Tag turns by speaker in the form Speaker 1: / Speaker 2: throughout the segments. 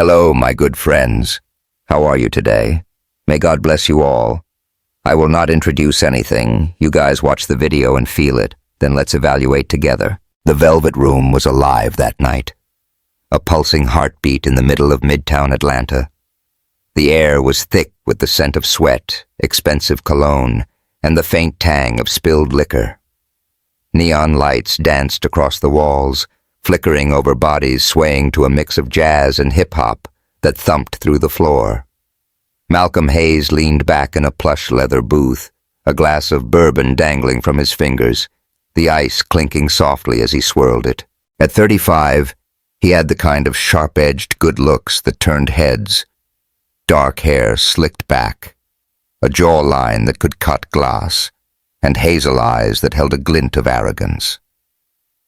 Speaker 1: Hello, my good friends. How are you today? May God bless you all. I will not introduce anything. You guys watch the video and feel it. Then let's evaluate together. The Velvet Room was alive that night. A pulsing heartbeat in the middle of Midtown Atlanta. The air was thick with the scent of sweat, expensive cologne, and the faint tang of spilled liquor. Neon lights danced across the walls, flickering over bodies swaying to a mix of jazz and hip-hop that thumped through the floor. Malcolm Hayes leaned back in a plush leather booth, a glass of bourbon dangling from his fingers, the ice clinking softly as he swirled it. At 35, he had the kind of sharp-edged good looks that turned heads. Dark hair slicked back, a jawline that could cut glass, and hazel eyes that held a glint of arrogance.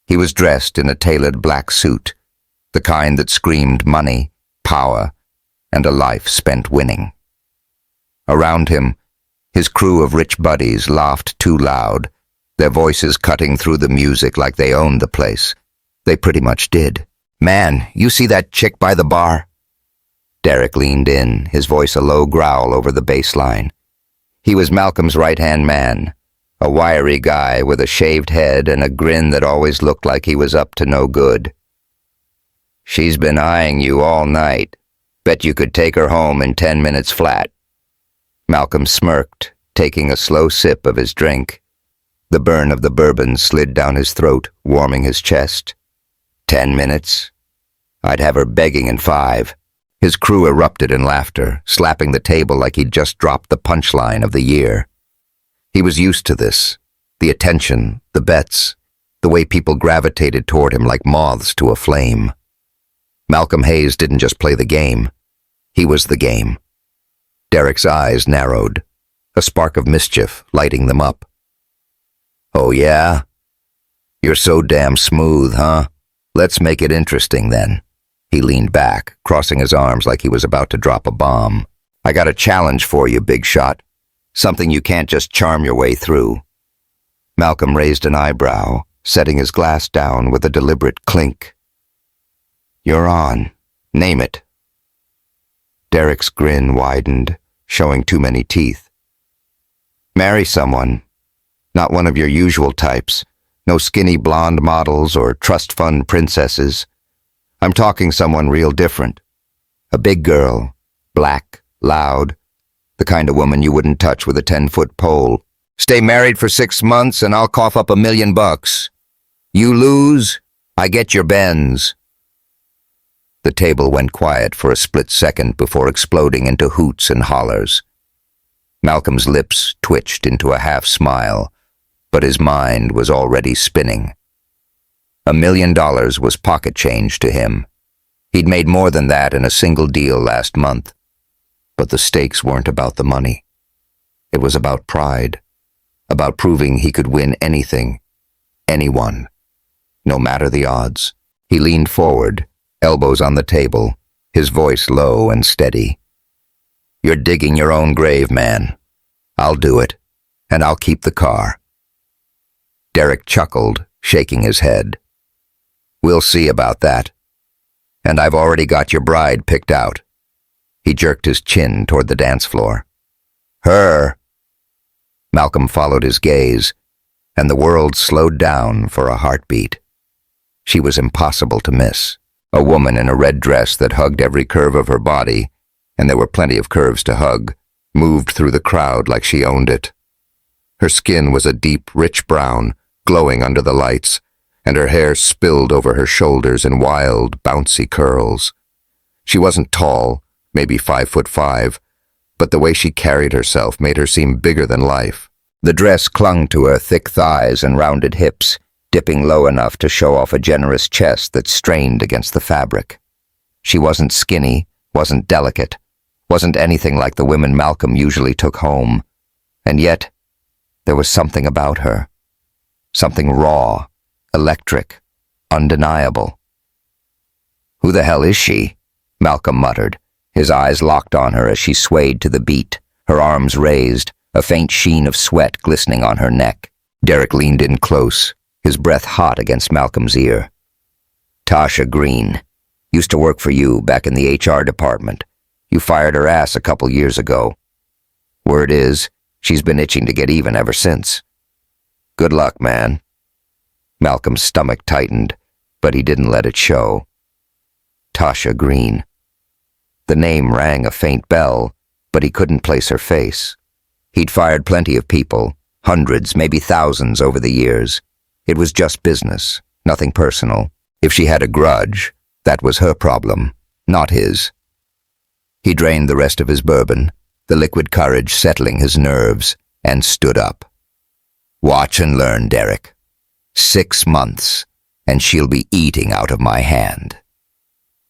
Speaker 1: He was dressed in a tailored black suit, the kind that screamed money, power, and a life spent winning. Around him, his crew of rich buddies laughed too loud, their voices cutting through the music like they owned the place. They pretty much did. "Man, you see that chick by the bar?" Derek leaned in, his voice a low growl over the bass line. He was Malcolm's right-hand man, a wiry guy with a shaved head and a grin that always looked like he was up to no good. "She's been eyeing you all night. Bet you could take her home in 10 minutes flat." Malcolm smirked, taking a slow sip of his drink. The burn of the bourbon slid down his throat, warming his chest. 10 minutes? I'd have her begging in 5. His crew erupted in laughter, slapping the table like he'd just dropped the punchline of the year. He was used to this, the attention, the bets, the way people gravitated toward him like moths to a flame. Malcolm Hayes didn't just play the game, he was the game. Derek's eyes narrowed, a spark of mischief lighting them up. "Oh yeah? You're so damn smooth, huh? Let's make it interesting then." He leaned back, crossing his arms like he was about to drop a bomb. "I got a challenge for you, big shot. Something you can't just charm your way through." Malcolm raised an eyebrow, setting his glass down with a deliberate clink. "You're on. Name it." Derek's grin widened, showing too many teeth. "Marry someone. Not one of your usual types. No skinny blonde models or trust fund princesses. I'm talking someone real different. A big girl, black, loud, the kind of woman you wouldn't touch with a 10-foot pole. Stay married for 6 months and I'll cough up $1 million. You lose, I get your Benz." The table went quiet for a split second before exploding into hoots and hollers. Malcolm's lips twitched into a half smile, but his mind was already spinning. $1 million was pocket change to him. He'd made more than that in a single deal last month. But the stakes weren't about the money. It was about pride, about proving he could win anything, anyone, no matter the odds. He leaned forward, elbows on the table, his voice low and steady. "You're digging your own grave, man. I'll do it, and I'll keep the car." Derek chuckled, shaking his head. "We'll see about that. And I've already got your bride picked out." He jerked his chin toward the dance floor. "Her." Malcolm followed his gaze, and the world slowed down for a heartbeat. She was impossible to miss, a woman in a red dress that hugged every curve of her body, and there were plenty of curves to hug, moved through the crowd like she owned it. Her skin was a deep, rich brown, glowing under the lights, and her hair spilled over her shoulders in wild, bouncy curls. She wasn't tall, maybe 5'5", but the way she carried herself made her seem bigger than life. The dress clung to her thick thighs and rounded hips, dipping low enough to show off a generous chest that strained against the fabric. She wasn't skinny, wasn't delicate, wasn't anything like the women Malcolm usually took home. And yet, there was something about her. Something raw, electric, undeniable. "Who the hell is she?" Malcolm muttered, his eyes locked on her as she swayed to the beat, her arms raised, a faint sheen of sweat glistening on her neck. Derek leaned in close, his breath hot against Malcolm's ear. "Tasha Green. Used to work for you back in the HR department. You fired her ass a couple years ago. Word is, she's been itching to get even ever since. Good luck, man. Malcolm's stomach tightened, but he didn't let it show. Tasha Green. The name rang a faint bell, but he couldn't place her face. He'd fired plenty of people, hundreds, maybe thousands over the years. It was just business, nothing personal. If she had a grudge, that was her problem, not his. He drained the rest of his bourbon, the liquid courage settling his nerves, and stood up. Watch and learn, Derek. 6 months, and she'll be eating out of my hand.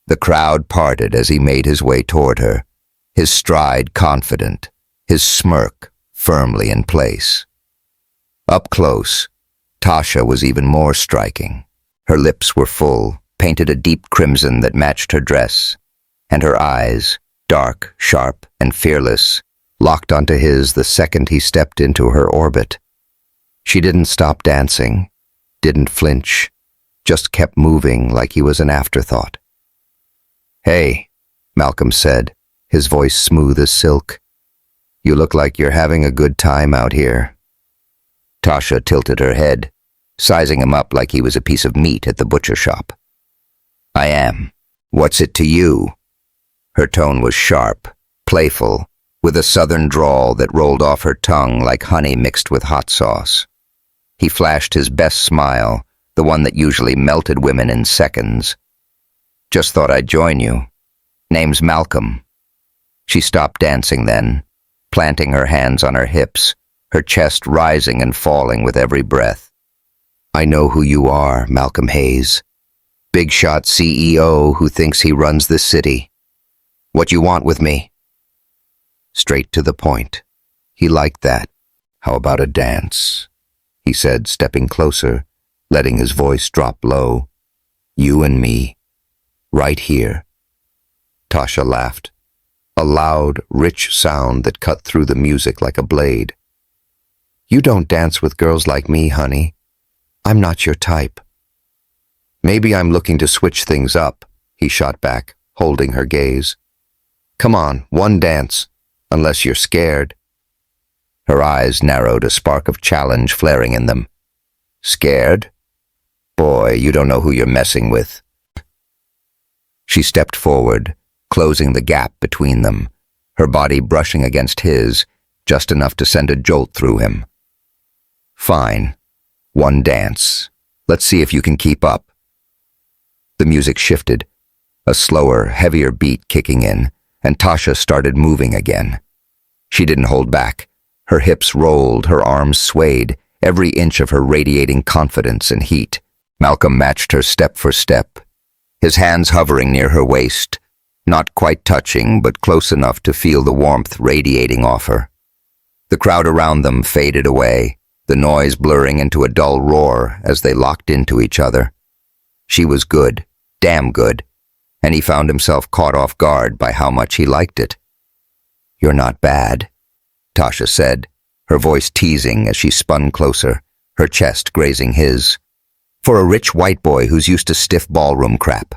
Speaker 1: The crowd parted as he made his way toward her, his stride confident, his smirk firmly in place. Up close, Tasha was even more striking. Her lips were full, painted a deep crimson that matched her dress, and her eyes, dark, sharp, and fearless, locked onto his the second he stepped into her orbit. She didn't stop dancing, didn't flinch, just kept moving like he was an afterthought. "Hey," Malcolm said, his voice smooth as silk. "You look like you're having a good time out here." Tasha tilted her head, sizing him up like he was a piece of meat at the butcher shop. "I am. What's it to you?" Her tone was sharp, playful, with a southern drawl that rolled off her tongue like honey mixed with hot sauce. He flashed his best smile, the one that usually melted women in seconds. "Just thought I'd join you. Name's Malcolm." She stopped dancing then, planting her hands on her hips, her chest rising and falling with every breath. "I know who you are, Malcolm Hayes. Big shot CEO who thinks he runs this city. What you want with me?" Straight to the point. He liked that. "How about a dance?" he said, stepping closer, letting his voice drop low. "You and me. Right here." Tasha laughed, a loud, rich sound that cut through the music like a blade. "You don't dance with girls like me, honey. I'm not your type." "Maybe I'm looking to switch things up," he shot back, holding her gaze. "Come on, one dance, unless you're scared." Her eyes narrowed, a spark of challenge flaring in them. "Scared? Boy, you don't know who you're messing with." She stepped forward, closing the gap between them, her body brushing against his, just enough to send a jolt through him. "Fine. One dance. Let's see if you can keep up." The music shifted, a slower, heavier beat kicking in, and Tasha started moving again. She didn't hold back. Her hips rolled, her arms swayed, every inch of her radiating confidence and heat. Malcolm matched her step for step, his hands hovering near her waist, not quite touching, but close enough to feel the warmth radiating off her. The crowd around them faded away, the noise blurring into a dull roar as they locked into each other. She was good, damn good, and he found himself caught off guard by how much he liked it. "You're not bad," Tasha said, her voice teasing as she spun closer, her chest grazing his. "For a rich white boy who's used to stiff ballroom crap.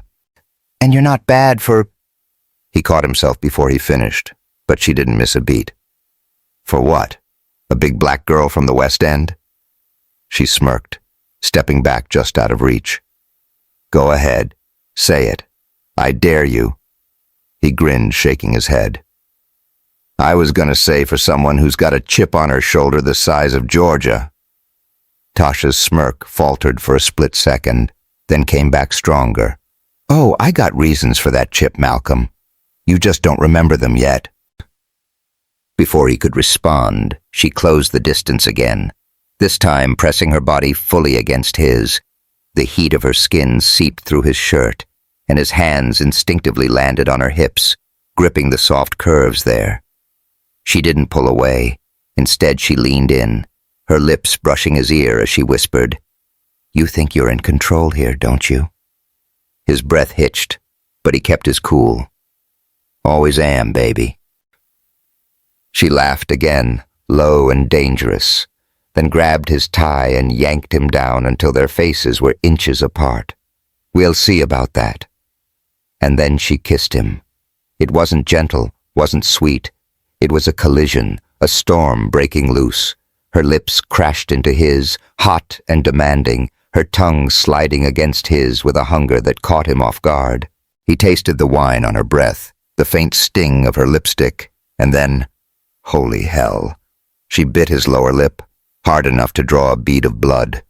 Speaker 1: And you're not bad for—" He caught himself before he finished, but she didn't miss a beat. "For what? A big black girl from the West End?" She smirked, stepping back just out of reach. "Go ahead. Say it. I dare you." He grinned, shaking his head. "I was gonna say for someone who's got a chip on her shoulder the size of Georgia." Tasha's smirk faltered for a split second, then came back stronger. "Oh, I got reasons for that chip, Malcolm. You just don't remember them yet." Before he could respond, she closed the distance again, this time pressing her body fully against his. The heat of her skin seeped through his shirt, and his hands instinctively landed on her hips, gripping the soft curves there. She didn't pull away. Instead, she leaned in, her lips brushing his ear as she whispered, "You think you're in control here, don't you?" His breath hitched, but he kept his cool. "Always am, baby." She laughed again, low and dangerous, then grabbed his tie and yanked him down until their faces were inches apart. "We'll see about that." And then she kissed him. It wasn't gentle, wasn't sweet. It was a collision, a storm breaking loose. Her lips crashed into his, hot and demanding, her tongue sliding against his with a hunger that caught him off guard. He tasted the wine on her breath, the faint sting of her lipstick, and then, holy hell, she bit his lower lip, hard enough to draw a bead of blood.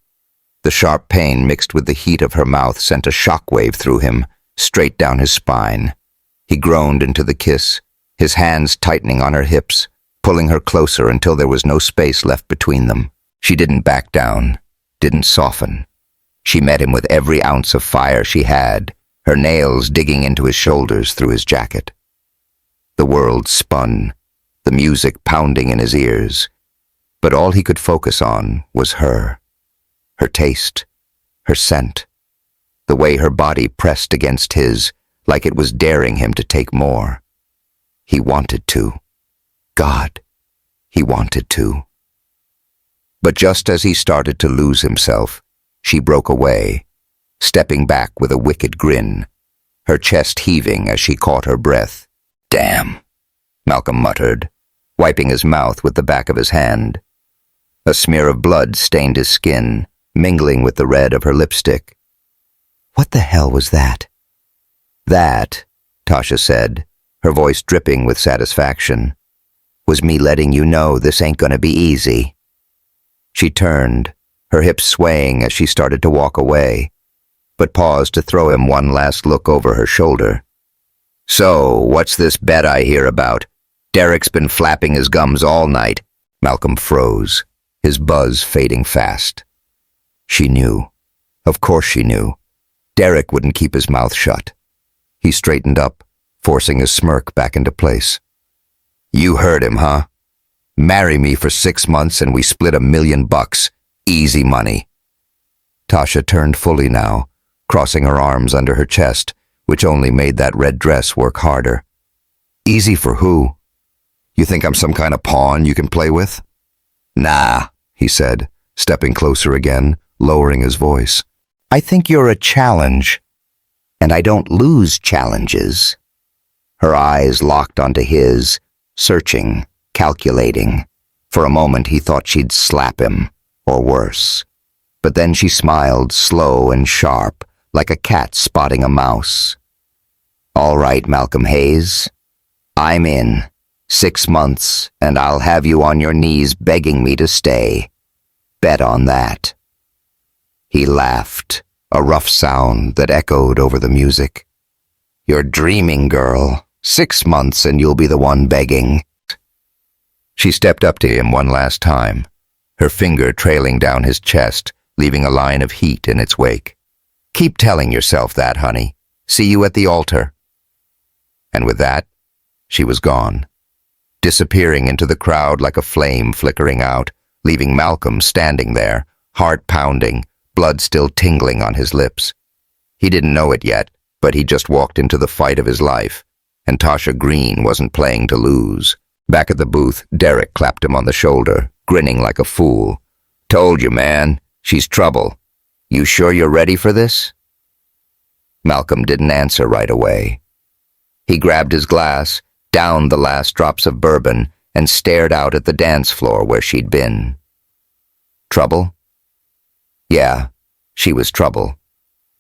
Speaker 1: The sharp pain mixed with the heat of her mouth sent a shockwave through him, straight down his spine. He groaned into the kiss, his hands tightening on her hips, pulling her closer until there was no space left between them. She didn't back down, didn't soften. She met him with every ounce of fire she had, her nails digging into his shoulders through his jacket. The world spun, the music pounding in his ears, but all he could focus on was her. Her taste, her scent, the way her body pressed against his, like it was daring him to take more. He wanted to. God, he wanted to. But just as he started to lose himself, she broke away, stepping back with a wicked grin, her chest heaving as she caught her breath. "Damn," Malcolm muttered, wiping his mouth with the back of his hand. A smear of blood stained his skin, mingling with the red of her lipstick. "What the hell was that?" "That," Tasha said, her voice dripping with satisfaction, "was me letting you know this ain't gonna be easy." She turned, her hips swaying as she started to walk away, but paused to throw him one last look over her shoulder. "So, what's this bet I hear about? Derek's been flapping his gums all night." Malcolm froze, his buzz fading fast. She knew. Of course she knew. Derek wouldn't keep his mouth shut. He straightened up, forcing his smirk back into place. "You heard him, huh? Marry me for 6 months and we split $1 million. Easy money." Tasha turned fully now, crossing her arms under her chest, which only made that red dress work harder. "Easy for who? You think I'm some kind of pawn you can play with?" "Nah," he said, stepping closer again, lowering his voice. "I think you're a challenge, and I don't lose challenges." Her eyes locked onto his, searching, calculating. For a moment he thought she'd slap him, or worse. But then she smiled, slow and sharp, like a cat spotting a mouse. "All right, Malcolm Hayes. I'm in. 6 months, and I'll have you on your knees begging me to stay. Bet on that." He laughed, a rough sound that echoed over the music. "You're dreaming, girl. 6 months and you'll be the one begging." She stepped up to him one last time, her finger trailing down his chest, leaving a line of heat in its wake. "Keep telling yourself that, honey. See you at the altar." And with that, she was gone, disappearing into the crowd like a flame flickering out, leaving Malcolm standing there, heart pounding, blood still tingling on his lips. He didn't know it yet, but he just walked into the fight of his life, and Tasha Green wasn't playing to lose. Back at the booth, Derek clapped him on the shoulder, grinning like a fool. "Told you, man. She's trouble. You sure you're ready for this?" Malcolm didn't answer right away. He grabbed his glass, downed the last drops of bourbon, and stared out at the dance floor where she'd been. Trouble? Yeah, she was trouble.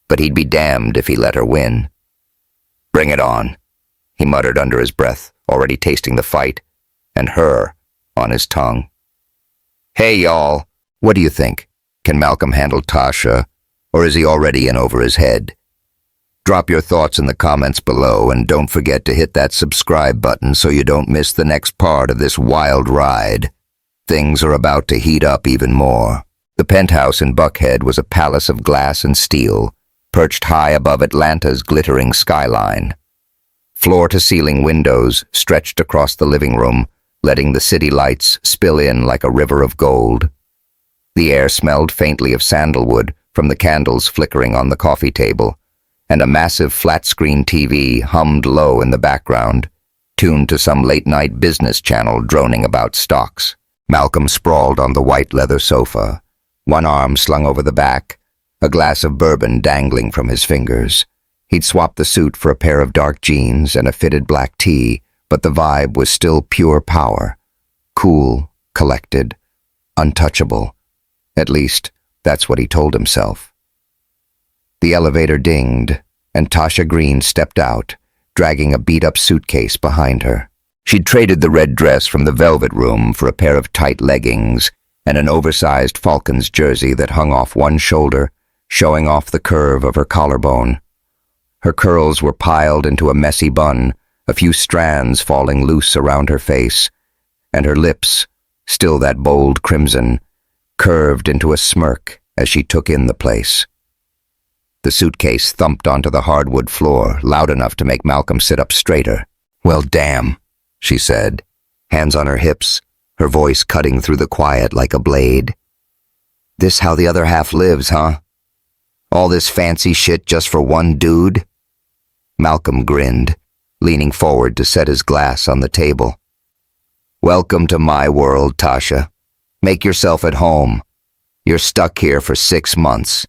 Speaker 1: But he'd be damned if he let her win. "Bring it on," he muttered under his breath, already tasting the fight, and her on his tongue. "Hey, y'all, what do you think? Can Malcolm handle Tasha, or is he already in over his head? Drop your thoughts in the comments below, and don't forget to hit that subscribe button so you don't miss the next part of this wild ride. Things are about to heat up even more. The penthouse in Buckhead was a palace of glass and steel, perched high above Atlanta's glittering skyline. Floor-to-ceiling windows stretched across the living room, letting the city lights spill in like a river of gold. The air smelled faintly of sandalwood from the candles flickering on the coffee table, and a massive flat-screen TV hummed low in the background, tuned to some late-night business channel droning about stocks. Malcolm sprawled on the white leather sofa, one arm slung over the back, a glass of bourbon dangling from his fingers. He'd swapped the suit for a pair of dark jeans and a fitted black tee, but the vibe was still pure power. Cool, collected, untouchable. At least, that's what he told himself. The elevator dinged, and Tasha Green stepped out, dragging a beat-up suitcase behind her. She'd traded the red dress from the velvet room for a pair of tight leggings and an oversized Falcons jersey that hung off one shoulder, showing off the curve of her collarbone. Her curls were piled into a messy bun, a few strands falling loose around her face, and her lips, still that bold crimson, curved into a smirk as she took in the place. The suitcase thumped onto the hardwood floor, loud enough to make Malcolm sit up straighter. "Well, damn," she said, hands on her hips, her voice cutting through the quiet like a blade. "This how the other half lives, huh? All this fancy shit just for one dude?" Malcolm grinned, leaning forward to set his glass on the table. "Welcome to my world, Tasha. Make yourself at home. You're stuck here for 6 months.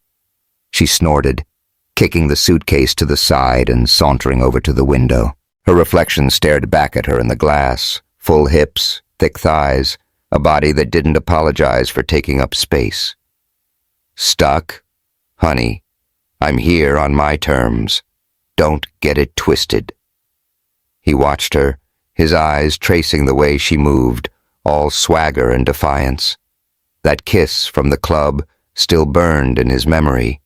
Speaker 1: She snorted, kicking the suitcase to the side and sauntering over to the window. Her reflection stared back at her in the glass, full hips, thick thighs, a body that didn't apologize for taking up space. "Stuck? Honey, I'm here on my terms. Don't get it twisted." He watched her, his eyes tracing the way she moved, all swagger and defiance. That kiss from the club still burned in his memory,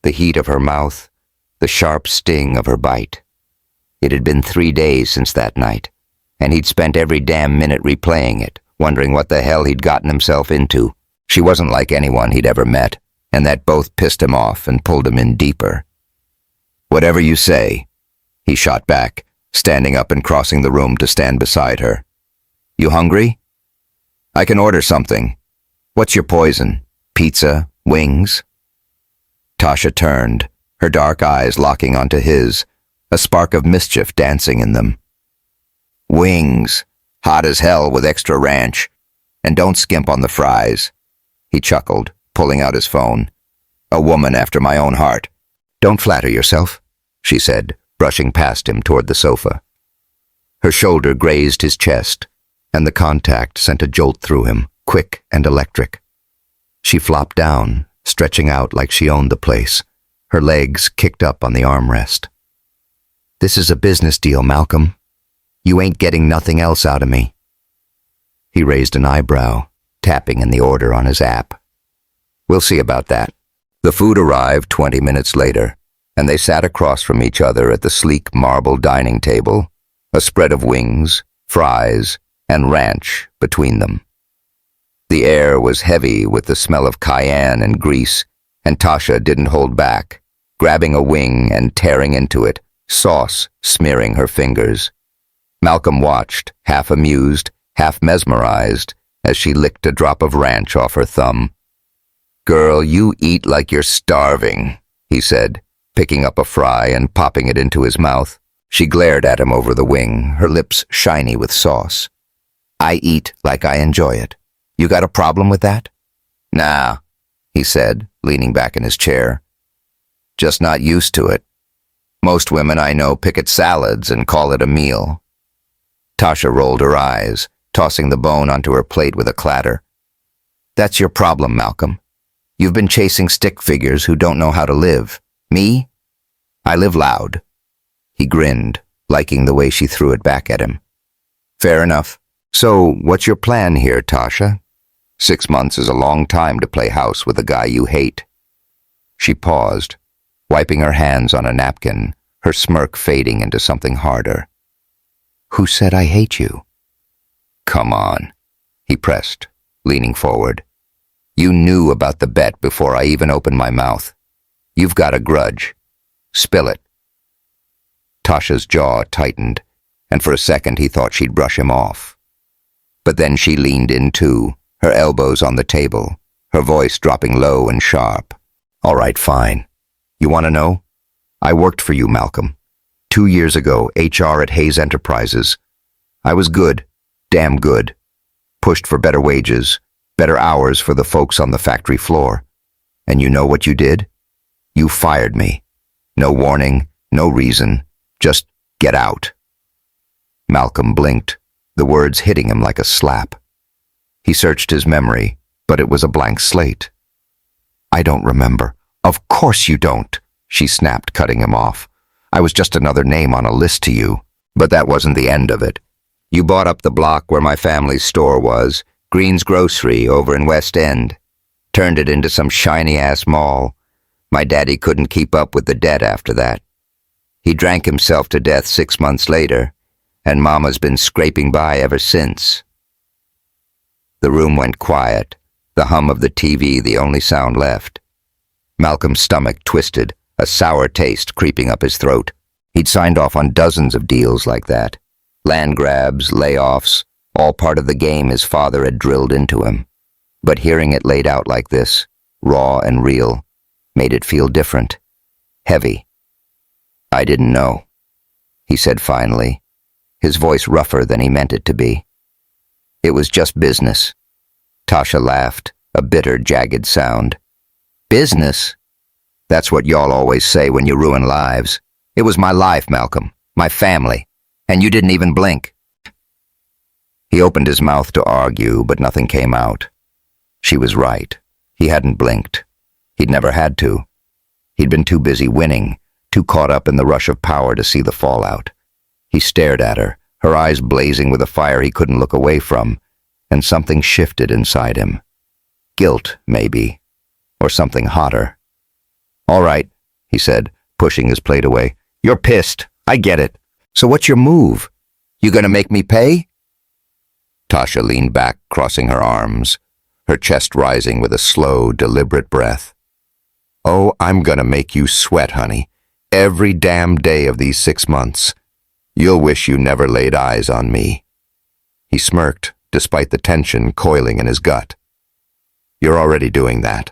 Speaker 1: the heat of her mouth, the sharp sting of her bite. It had been 3 days since that night, and he'd spent every damn minute replaying it, wondering what the hell he'd gotten himself into. She wasn't like anyone he'd ever met, and that both pissed him off and pulled him in deeper. "Whatever you say," he shot back, standing up and crossing the room to stand beside her. "You hungry? I can order something. What's your poison? Pizza? Wings?" Tasha turned, her dark eyes locking onto his, a spark of mischief dancing in them. "Wings, hot as hell with extra ranch, and don't skimp on the fries," he chuckled, pulling out his phone. "A woman after my own heart." "Don't flatter yourself," she said, brushing past him toward the sofa. Her shoulder grazed his chest, and the contact sent a jolt through him, quick and electric. She flopped down, stretching out like she owned the place, her legs kicked up on the armrest. "This is a business deal, Malcolm. You ain't getting nothing else out of me." He raised an eyebrow, tapping in the order on his app. "We'll see about that." The food arrived 20 minutes later, and they sat across from each other at the sleek marble dining table, a spread of wings, fries, and ranch between them. The air was heavy with the smell of cayenne and grease, and Tasha didn't hold back, grabbing a wing and tearing into it, sauce smearing her fingers. Malcolm watched, half amused, half mesmerized, as she licked a drop of ranch off her thumb. "Girl, you eat like you're starving," he said, picking up a fry and popping it into his mouth. She glared at him over the wing, her lips shiny with sauce. "I eat like I enjoy it. You got a problem with that?" "Nah," he said, leaning back in his chair. "Just not used to it. Most women I know pick at salads and call it a meal." Tasha rolled her eyes, tossing the bone onto her plate with a clatter. "That's your problem, Malcolm. You've been chasing stick figures who don't know how to live. Me? I live loud." He grinned, liking the way she threw it back at him. "Fair enough. So, what's your plan here, Tasha? 6 months is a long time to play house with a guy you hate." She paused, wiping her hands on a napkin, her smirk fading into something harder. "Who said I hate you?" "Come on," he pressed, leaning forward. "You knew about the bet before I even opened my mouth. You've got a grudge. Spill it." Tasha's jaw tightened, and for a second he thought she'd brush him off. But then she leaned in too, her elbows on the table, her voice dropping low and sharp. "All right, fine. You want to know? I worked for you, Malcolm. 2 years ago, HR at Hayes Enterprises. I was good, damn good. Pushed for better wages, better hours for the folks on the factory floor. And you know what you did? You fired me. No warning, No reason. Just get out. Malcolm blinked, the words hitting him like a slap. He searched his memory, but it was a blank slate. I don't remember. Of course you don't, she snapped, cutting him off. I was just another name on a list to you. But that wasn't the end of it. You bought up the block where my family's store was, Green's Grocery over in West End. Turned it into some shiny-ass mall. My daddy couldn't keep up with the debt after that. He drank himself to death 6 months later, and Mama's been scraping by ever since. The room went quiet, the hum of the TV the only sound left. Malcolm's stomach twisted, a sour taste creeping up his throat. He'd signed off on dozens of deals like that. Land grabs, layoffs, all part of the game his father had drilled into him. But hearing it laid out like this, raw and real, made it feel different, heavy. I didn't know, he said finally, his voice rougher than he meant it to be. It was just business. Tasha laughed, a bitter, jagged sound. Business? That's what y'all always say when you ruin lives. It was my life, Malcolm, my family, and you didn't even blink. He opened his mouth to argue, but nothing came out. She was right. He hadn't blinked. He'd never had to. He'd been too busy winning, too caught up in the rush of power to see the fallout. He stared at her, her eyes blazing with a fire he couldn't look away from, and something shifted inside him. Guilt, maybe, or something hotter. All right, he said, pushing his plate away. You're pissed. I get it. So what's your move? You gonna make me pay? Tasha leaned back, crossing her arms, her chest rising with a slow, deliberate breath. Oh, I'm gonna make you sweat, honey. Every damn day of these 6 months. You'll wish you never laid eyes on me. He smirked, despite the tension coiling in his gut. You're already doing that.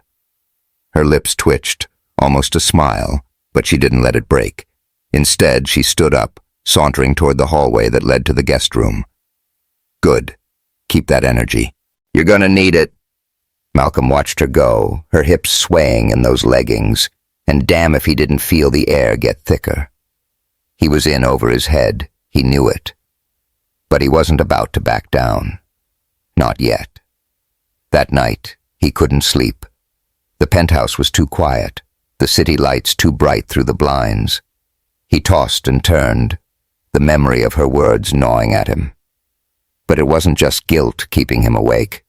Speaker 1: Her lips twitched, almost a smile, but she didn't let it break. Instead, she stood up, sauntering toward the hallway that led to the guest room. Good. Keep that energy. You're gonna need it. Malcolm watched her go, her hips swaying in those leggings, and damn if he didn't feel the air get thicker. He was in over his head, he knew it. But he wasn't about to back down. Not yet. That night, he couldn't sleep. The penthouse was too quiet, the city lights too bright through the blinds. He tossed and turned, the memory of her words gnawing at him. But it wasn't just guilt keeping him awake.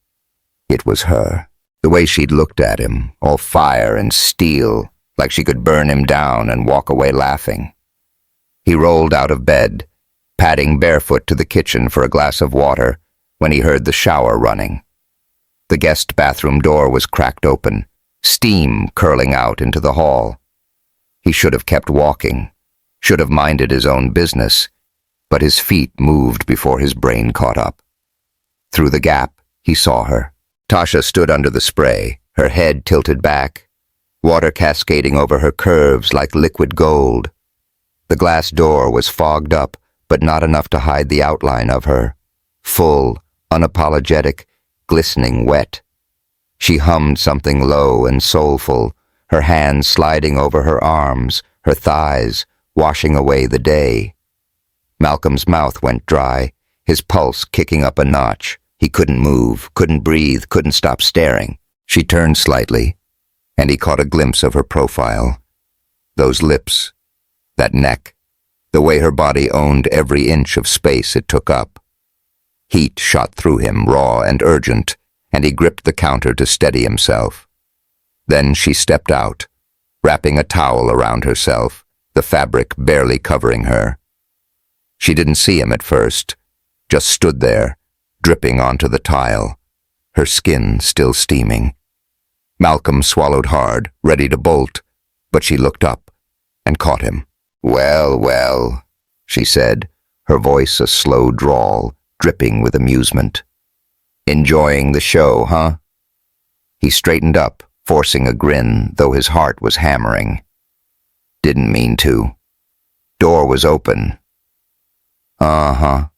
Speaker 1: It was her. The way she'd looked at him, all fire and steel, like she could burn him down and walk away laughing. He rolled out of bed, padding barefoot to the kitchen for a glass of water, when he heard the shower running. The guest bathroom door was cracked open, steam curling out into the hall. He should have kept walking, should have minded his own business, but his feet moved before his brain caught up. Through the gap, he saw her. Tasha stood under the spray, her head tilted back, water cascading over her curves like liquid gold. The glass door was fogged up, but not enough to hide the outline of her. Full, unapologetic, glistening wet. She hummed something low and soulful, her hands sliding over her arms, her thighs, washing away the day. Malcolm's mouth went dry, his pulse kicking up a notch. He couldn't move, couldn't breathe, couldn't stop staring. She turned slightly, and he caught a glimpse of her profile. Those lips, that neck, the way her body owned every inch of space it took up. Heat shot through him, raw and urgent, and he gripped the counter to steady himself. Then she stepped out, wrapping a towel around herself, the fabric barely covering her. She didn't see him at first, just stood there, dripping onto the tile, her skin still steaming. Malcolm swallowed hard, ready to bolt, but she looked up and caught him. Well, well, she said, her voice a slow drawl, dripping with amusement. Enjoying the show, huh? He straightened up, forcing a grin, though his heart was hammering. Didn't mean to. Door was open. Uh-huh.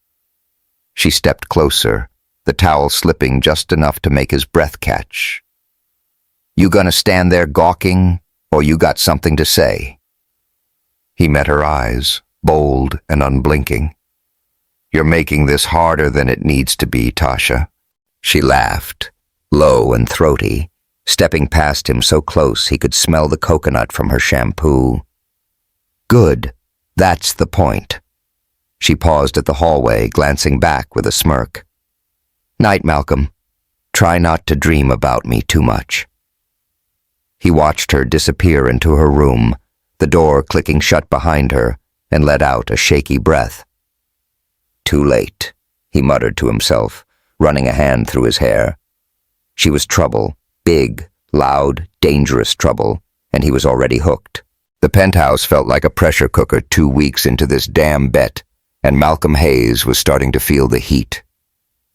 Speaker 1: She stepped closer, the towel slipping just enough to make his breath catch. You gonna stand there gawking, or you got something to say? He met her eyes, bold and unblinking. "You're making this harder than it needs to be, Tasha." She laughed, low and throaty, stepping past him so close he could smell the coconut from her shampoo. "Good. That's the point." She paused at the hallway, glancing back with a smirk. "Night, Malcolm. Try not to dream about me too much." He watched her disappear into her room, the door clicking shut behind her, and let out a shaky breath. "Too late," he muttered to himself, running a hand through his hair. She was trouble, big, loud, dangerous trouble, and he was already hooked. The penthouse felt like a pressure cooker 2 weeks into this damn bet, and Malcolm Hayes was starting to feel the heat.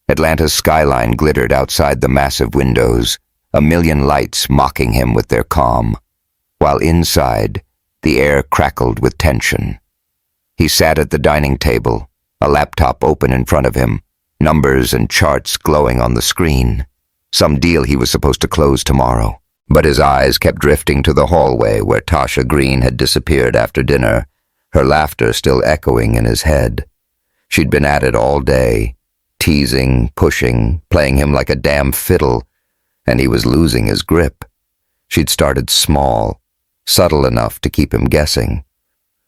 Speaker 1: Atlanta's skyline glittered outside the massive windows, a million lights mocking him with their calm, while inside, the air crackled with tension. He sat at the dining table, a laptop open in front of him, numbers and charts glowing on the screen. Some deal he was supposed to close tomorrow. But his eyes kept drifting to the hallway where Tasha Green had disappeared after dinner, her laughter still echoing in his head. She'd been at it all day, teasing, pushing, playing him like a damn fiddle, and he was losing his grip. She'd started small, subtle enough to keep him guessing.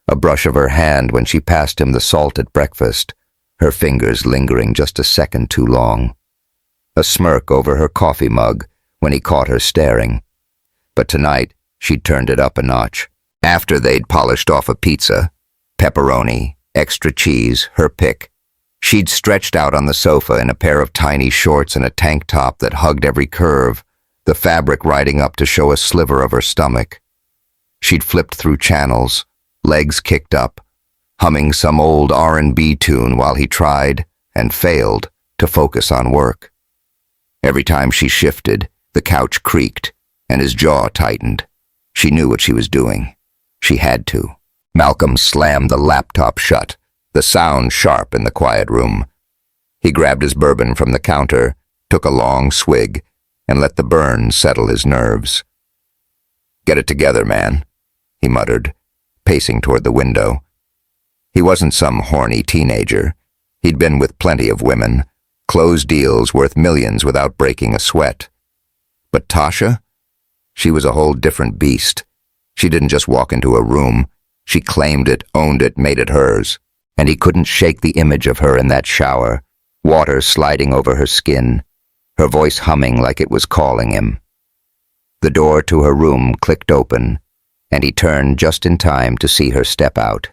Speaker 1: A brush of her hand when she passed him the salt at breakfast, her fingers lingering just a second too long. A smirk over her coffee mug when he caught her staring. But tonight, she'd turned it up a notch. After they'd polished off a pizza, pepperoni, extra cheese, her pick, she'd stretched out on the sofa in a pair of tiny shorts and a tank top that hugged every curve, the fabric riding up to show a sliver of her stomach. She'd flipped through channels, legs kicked up, humming some old R&B tune while he tried, and failed, to focus on work. Every time she shifted, the couch creaked, and his jaw tightened. She knew what she was doing. She had to. Malcolm slammed the laptop shut, the sound sharp in the quiet room. He grabbed his bourbon from the counter, took a long swig, and let the burn settle his nerves. "Get it together, man," he muttered, pacing toward the window. He wasn't some horny teenager. He'd been with plenty of women, closed deals worth millions without breaking a sweat. But Tasha? She was a whole different beast. She didn't just walk into a room. She claimed it, owned it, made it hers. And he couldn't shake the image of her in that shower, water sliding over her skin, her voice humming like it was calling him. The door to her room clicked open, and he turned just in time to see her step out.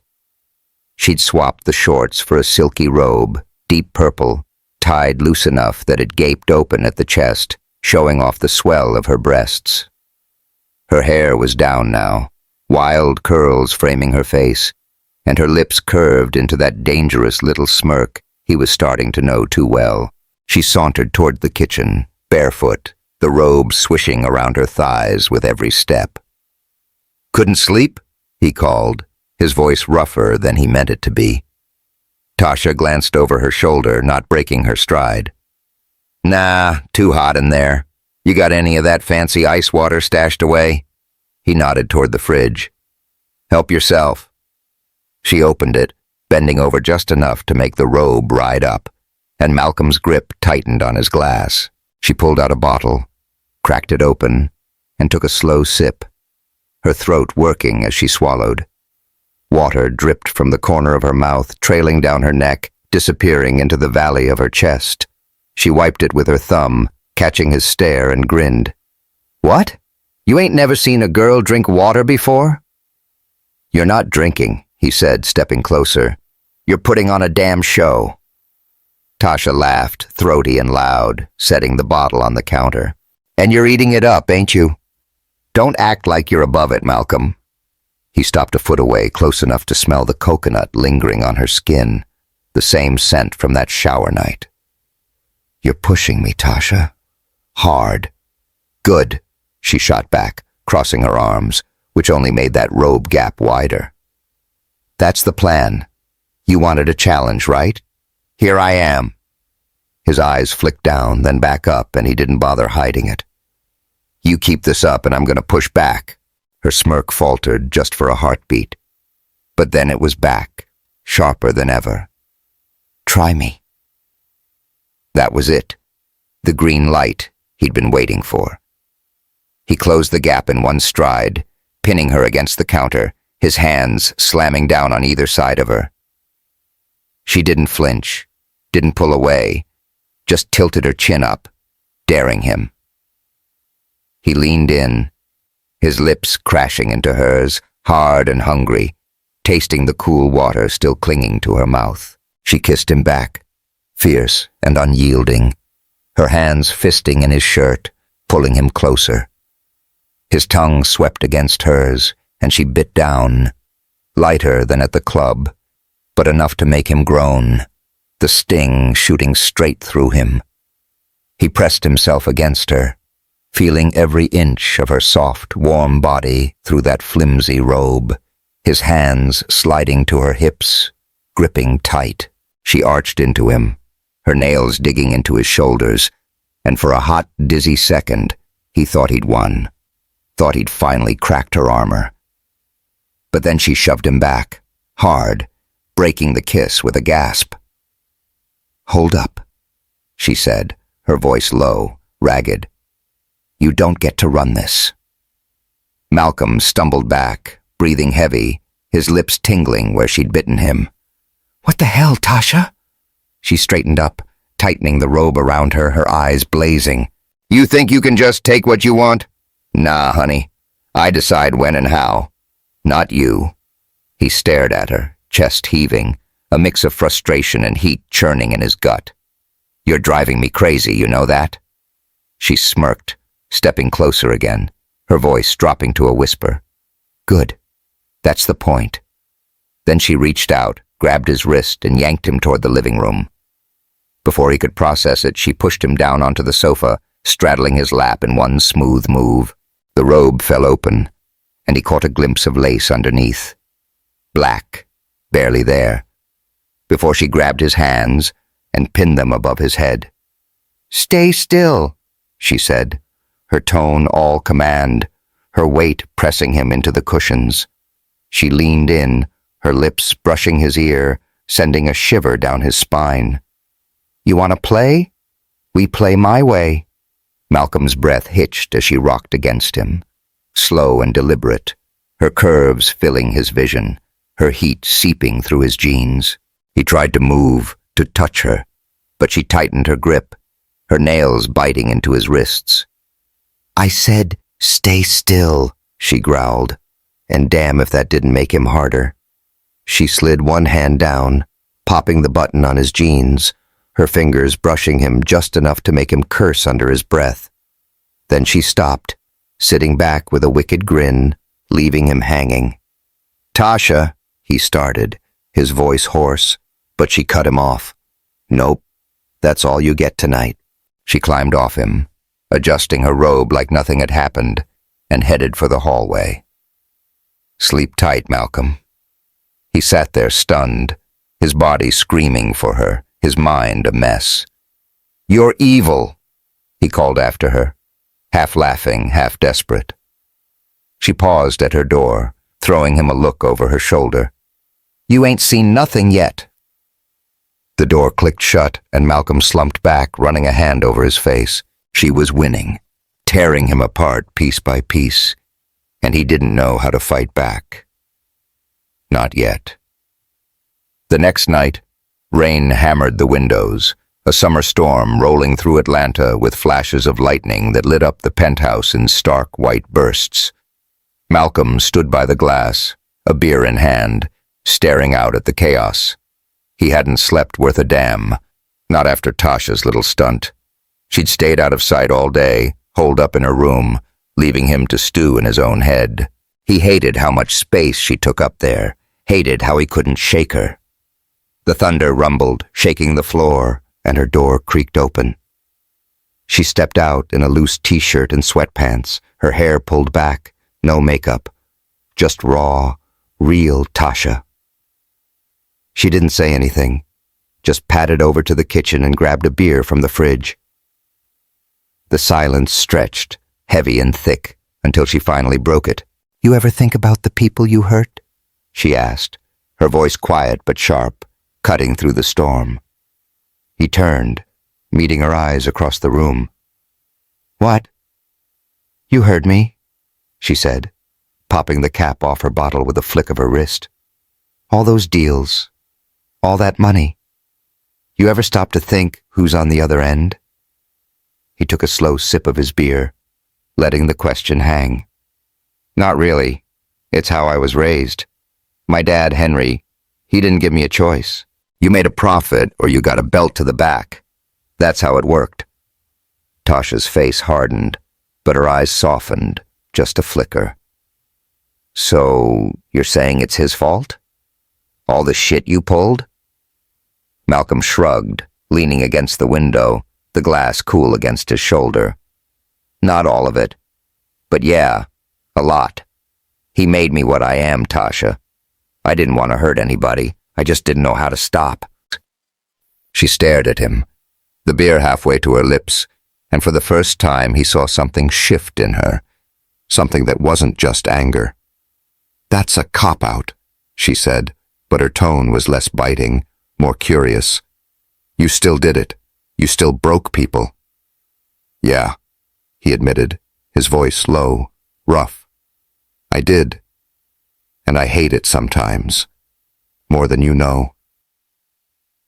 Speaker 1: She'd swapped the shorts for a silky robe, deep purple, tied loose enough that it gaped open at the chest, showing off the swell of her breasts. Her hair was down now, wild curls framing her face, and her lips curved into that dangerous little smirk he was starting to know too well. She sauntered toward the kitchen, barefoot, the robe swishing around her thighs with every step. "Couldn't sleep?" he called, his voice rougher than he meant it to be. Tasha glanced over her shoulder, not breaking her stride. "Nah, too hot in there. You got any of that fancy ice water stashed away?" He nodded toward the fridge. "Help yourself." She opened it, bending over just enough to make the robe ride up, and Malcolm's grip tightened on his glass. She pulled out a bottle, cracked it open, and took a slow sip, her throat working as she swallowed. Water dripped from the corner of her mouth, trailing down her neck, disappearing into the valley of her chest. She wiped it with her thumb, catching his stare, and grinned. "What? You ain't never seen a girl drink water before?" "You're not drinking," he said, stepping closer. "You're putting on a damn show." Tasha laughed, throaty and loud, setting the bottle on the counter. "And you're eating it up, ain't you? Don't act like you're above it, Malcolm." He stopped a foot away, close enough to smell the coconut lingering on her skin, the same scent from that shower night. "You're pushing me, Tasha. Hard." "Good," she shot back, crossing her arms, which only made that robe gap wider. "That's the plan. You wanted a challenge, right? Here I am." His eyes flicked down, then back up, and he didn't bother hiding it. "You keep this up, and I'm going to push back." Her smirk faltered just for a heartbeat. But then it was back, sharper than ever. "Try me." That was it, the green light he'd been waiting for. He closed the gap in one stride, pinning her against the counter, his hands slamming down on either side of her. She didn't flinch, didn't pull away, just tilted her chin up, daring him. He leaned in, his lips crashing into hers, hard and hungry, tasting the cool water still clinging to her mouth. She kissed him back, fierce and unyielding, her hands fisting in his shirt, pulling him closer. His tongue swept against hers, and she bit down, lighter than at the club, but enough to make him groan, the sting shooting straight through him. He pressed himself against her, feeling every inch of her soft, warm body through that flimsy robe, his hands sliding to her hips, gripping tight. She arched into him, her nails digging into his shoulders, and for a hot, dizzy second, he thought he'd won, thought he'd finally cracked her armor. But then she shoved him back, hard, breaking the kiss with a gasp. "Hold up," she said, her voice low, ragged. "You don't get to run this." Malcolm stumbled back, breathing heavy, his lips tingling where she'd bitten him. "What the hell, Tasha?" She straightened up, tightening the robe around her, her eyes blazing. "You think you can just take what you want? Nah, honey. I decide when and how. Not you." He stared at her, chest heaving, a mix of frustration and heat churning in his gut. "You're driving me crazy, you know that?" She smirked, stepping closer again, her voice dropping to a whisper. "Good. That's the point." Then she reached out, grabbed his wrist, and yanked him toward the living room. Before he could process it, she pushed him down onto the sofa, straddling his lap in one smooth move. The robe fell open, and he caught a glimpse of lace underneath. Black, barely there, before she grabbed his hands and pinned them above his head. "Stay still," she said, her tone all command, her weight pressing him into the cushions. She leaned in, her lips brushing his ear, sending a shiver down his spine. "You want to play? We play my way." Malcolm's breath hitched as she rocked against him, slow and deliberate, her curves filling his vision, her heat seeping through his jeans. He tried to move, to touch her, but she tightened her grip, her nails biting into his wrists. "I said, stay still," she growled, and damn if that didn't make him harder. She slid one hand down, popping the button on his jeans, her fingers brushing him just enough to make him curse under his breath. Then she stopped, sitting back with a wicked grin, leaving him hanging. "Tasha," he started, his voice hoarse, but she cut him off. "Nope, that's all you get tonight." She climbed off him, adjusting her robe like nothing had happened, and headed for the hallway. "Sleep tight, Malcolm." He sat there stunned, his body screaming for her, his mind a mess. "You're evil," he called after her, half laughing, half desperate. She paused at her door, throwing him a look over her shoulder. "You ain't seen nothing yet." The door clicked shut, and Malcolm slumped back, running a hand over his face. She was winning, tearing him apart piece by piece, and he didn't know how to fight back. Not yet. The next night, rain hammered the windows, a summer storm rolling through Atlanta with flashes of lightning that lit up the penthouse in stark white bursts. Malcolm stood by the glass, a beer in hand, staring out at the chaos. He hadn't slept worth a damn, not after Tasha's little stunt. She'd stayed out of sight all day, holed up in her room, leaving him to stew in his own head. He hated how much space she took up there, hated how he couldn't shake her. The thunder rumbled, shaking the floor, and her door creaked open. She stepped out in a loose t-shirt and sweatpants, her hair pulled back, no makeup, just raw, real Tasha. She didn't say anything, just padded over to the kitchen and grabbed a beer from the fridge. The silence stretched, heavy and thick, until she finally broke it. "You ever think about the people you hurt?" she asked, her voice quiet but sharp, cutting through the storm. He turned, meeting her eyes across the room. "What?" "You heard me," she said, popping the cap off her bottle with a flick of her wrist. "All those deals, all that money. You ever stop to think who's on the other end?" He took a slow sip of his beer, letting the question hang. "Not really. It's how I was raised. My dad, Henry, he didn't give me a choice. You made a profit or you got a belt to the back. That's how it worked." Tasha's face hardened, but her eyes softened, just a flicker. "So, you're saying it's his fault? All the shit you pulled?" Malcolm shrugged, leaning against the window, the glass cool against his shoulder. "Not all of it. But yeah, a lot. He made me what I am, Tasha. I didn't want to hurt anybody. I just didn't know how to stop." She stared at him, the beer halfway to her lips, and for the first time he saw something shift in her, something that wasn't just anger. "That's a cop-out," she said, but her tone was less biting, more curious. "You still did it. You still broke people." "Yeah," he admitted, his voice low, rough. "I did. And I hate it sometimes. More than you know."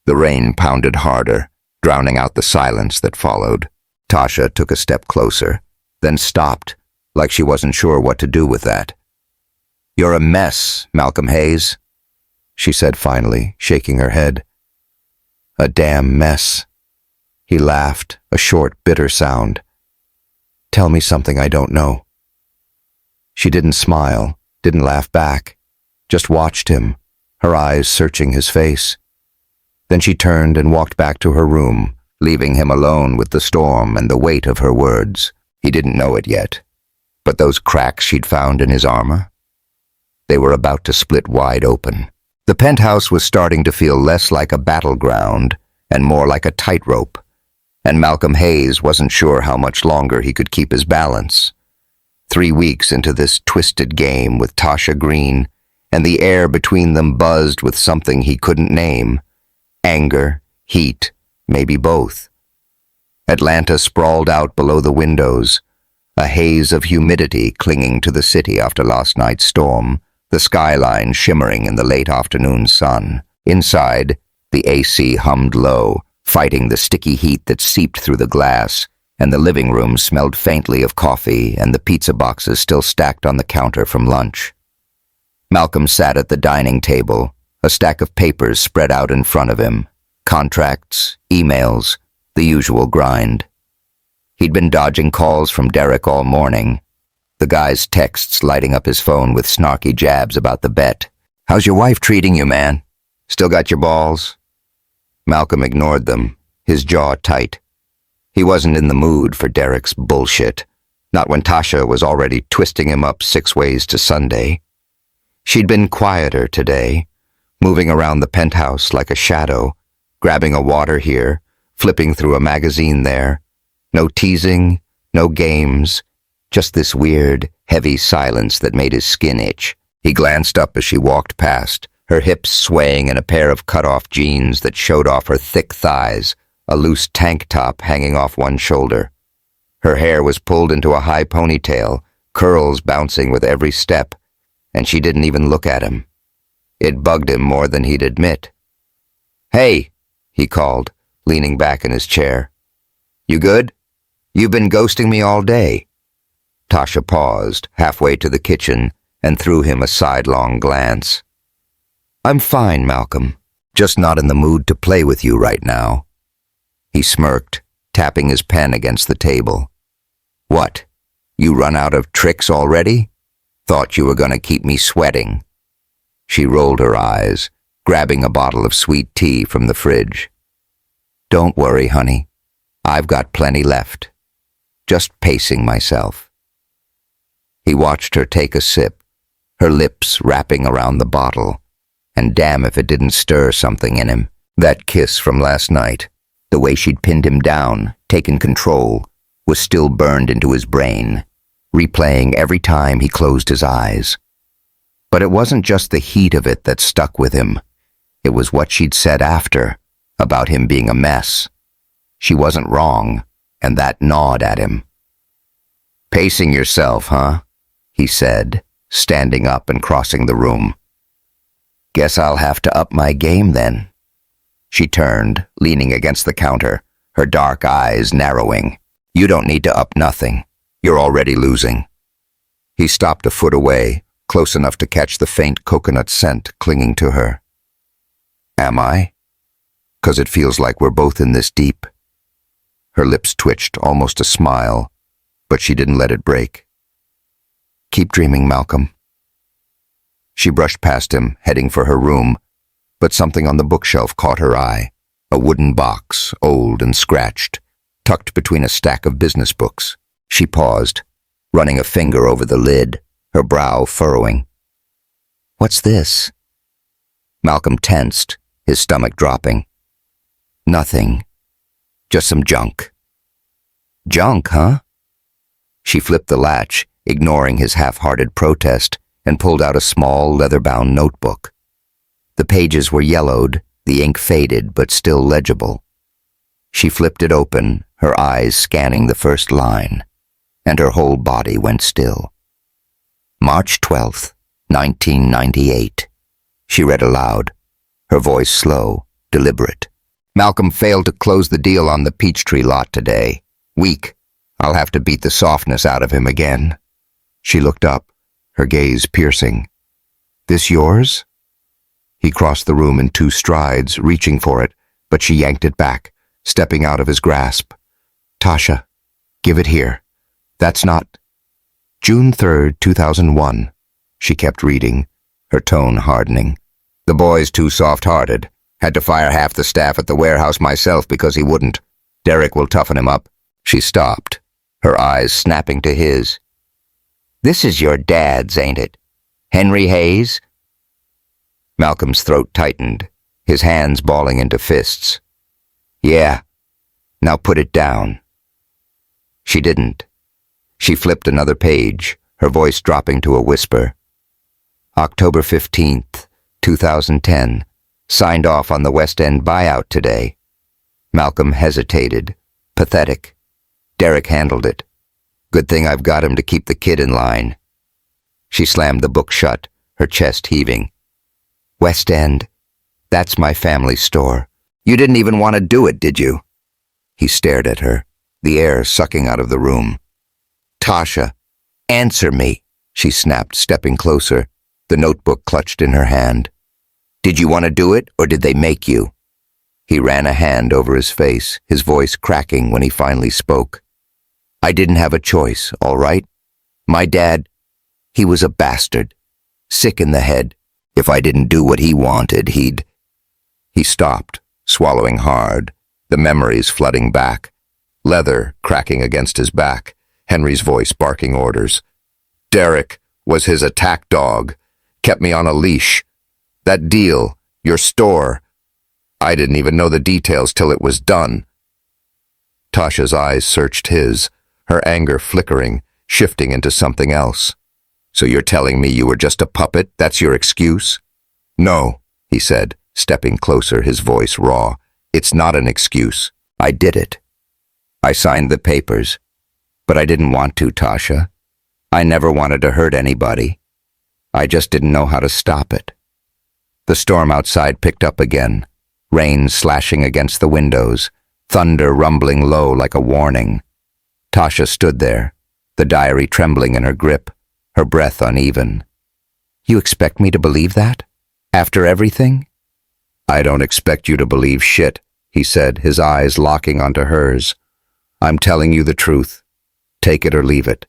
Speaker 1: The rain pounded harder, drowning out the silence that followed. Tasha took a step closer, then stopped, like she wasn't sure what to do with that. "You're a mess, Malcolm Hayes," she said finally, shaking her head. "A damn mess." He laughed, a short, bitter sound. "Tell me something I don't know." She didn't smile, didn't laugh back, just watched him, her eyes searching his face. Then she turned and walked back to her room, leaving him alone with the storm and the weight of her words. He didn't know it yet, but those cracks she'd found in his armor? They were about to split wide open. The penthouse was starting to feel less like a battleground and more like a tightrope, and Malcolm Hayes wasn't sure how much longer he could keep his balance. 3 weeks into this twisted game with Tasha Green, and the air between them buzzed with something he couldn't name. Anger, heat, maybe both. Atlanta sprawled out below the windows, a haze of humidity clinging to the city after last night's storm, the skyline shimmering in the late afternoon sun. Inside, the AC hummed low, fighting the sticky heat that seeped through the glass, and the living room smelled faintly of coffee and the pizza boxes still stacked on the counter from lunch. Malcolm sat at the dining table, a stack of papers spread out in front of him, contracts, emails, the usual grind. He'd been dodging calls from Derek all morning, the guy's texts lighting up his phone with snarky jabs about the bet. "How's your wife treating you, man? Still got your balls?" Malcolm ignored them, his jaw tight. He wasn't in the mood for Derek's bullshit, not when Tasha was already twisting him up 6 ways to Sunday. She'd been quieter today, moving around the penthouse like a shadow, grabbing a water here, flipping through a magazine there. No teasing, no games, just this weird, heavy silence that made his skin itch. He glanced up as she walked past, her hips swaying in a pair of cut-off jeans that showed off her thick thighs, a loose tank top hanging off one shoulder. Her hair was pulled into a high ponytail, curls bouncing with every step, and she didn't even look at him. It bugged him more than he'd admit. "Hey," he called, leaning back in his chair. "You good? You've been ghosting me all day." Tasha paused, halfway to the kitchen, and threw him a sidelong glance. "I'm fine, Malcolm. Just not in the mood to play with you right now." He smirked, tapping his pen against the table. "What? You run out of tricks already? Thought you were going to keep me sweating." She rolled her eyes, grabbing a bottle of sweet tea from the fridge. "Don't worry, honey. I've got plenty left. Just pacing myself." He watched her take a sip, her lips wrapping around the bottle, and damn if it didn't stir something in him. That kiss from last night, the way she'd pinned him down, taken control, was still burned into his brain, replaying every time he closed his eyes. But it wasn't just the heat of it that stuck with him. It was what she'd said after, about him being a mess. She wasn't wrong, and that gnawed at him. "Pacing yourself, huh?" he said, standing up and crossing the room. "Guess I'll have to up my game then." She turned, leaning against the counter, her dark eyes narrowing. "You don't need to up nothing. You're already losing." He stopped a foot away, close enough to catch the faint coconut scent clinging to her. "Am I? 'Cause it feels like we're both in this deep." Her lips twitched, almost a smile, but she didn't let it break. "Keep dreaming, Malcolm." She brushed past him, heading for her room, but something on the bookshelf caught her eye. A wooden box, old and scratched, tucked between a stack of business books. She paused, running a finger over the lid, her brow furrowing. "What's this?" Malcolm tensed, his stomach dropping. "Nothing. Just some junk." "Junk, huh?" She flipped the latch, ignoring his half-hearted protest, and pulled out a small, leather-bound notebook. The pages were yellowed, the ink faded but still legible. She flipped it open, her eyes scanning the first line, and her whole body went still. "March 12th, 1998. She read aloud, her voice slow, deliberate. "Malcolm failed to close the deal on the Peachtree lot today. Weak. I'll have to beat the softness out of him again." She looked up, her gaze piercing. "This yours?" He crossed the room in 2 strides, reaching for it, but she yanked it back, stepping out of his grasp. "Tasha, give it here. That's not—" "June 3rd, 2001, she kept reading, her tone hardening. "The boy's too soft-hearted. Had to fire half the staff at the warehouse myself because he wouldn't. Derek will toughen him up." She stopped, her eyes snapping to his. "This is your dad's, ain't it? Henry Hayes?" Malcolm's throat tightened, his hands balling into fists. "Yeah. Now put it down." She didn't. She flipped another page, her voice dropping to a whisper. "October 15th, 2010. Signed off on the West End buyout today." Malcolm hesitated, pathetic. Derek handled it. "Good thing I've got him to keep the kid in line." She slammed the book shut, her chest heaving. "West End, that's my family store. You didn't even want to do it, did you?" He stared at her, the air sucking out of the room. "Tasha, answer me," she snapped, stepping closer, the notebook clutched in her hand. "Did you want to do it, or did they make you?" He ran a hand over his face, his voice cracking when he finally spoke. "I didn't have a choice, all right? My dad, he was a bastard, sick in the head. If I didn't do what he wanted, he'd—" He stopped, swallowing hard, the memories flooding back. Leather cracking against his back, Henry's voice barking orders. "Derek was his attack dog, kept me on a leash. That deal, your store, I didn't even know the details till it was done." Tasha's eyes searched his, her anger flickering, shifting into something else. "So you're telling me you were just a puppet? That's your excuse?" "No," he said, stepping closer, his voice raw. "It's not an excuse. I did it. I signed the papers. But I didn't want to, Tasha. I never wanted to hurt anybody. I just didn't know how to stop it." The storm outside picked up again, rain slashing against the windows, thunder rumbling low like a warning. Tasha stood there, the diary trembling in her grip, her breath uneven. "You expect me to believe that? After everything?" "I don't expect you to believe shit," he said, his eyes locking onto hers. "I'm telling you the truth. Take it or leave it."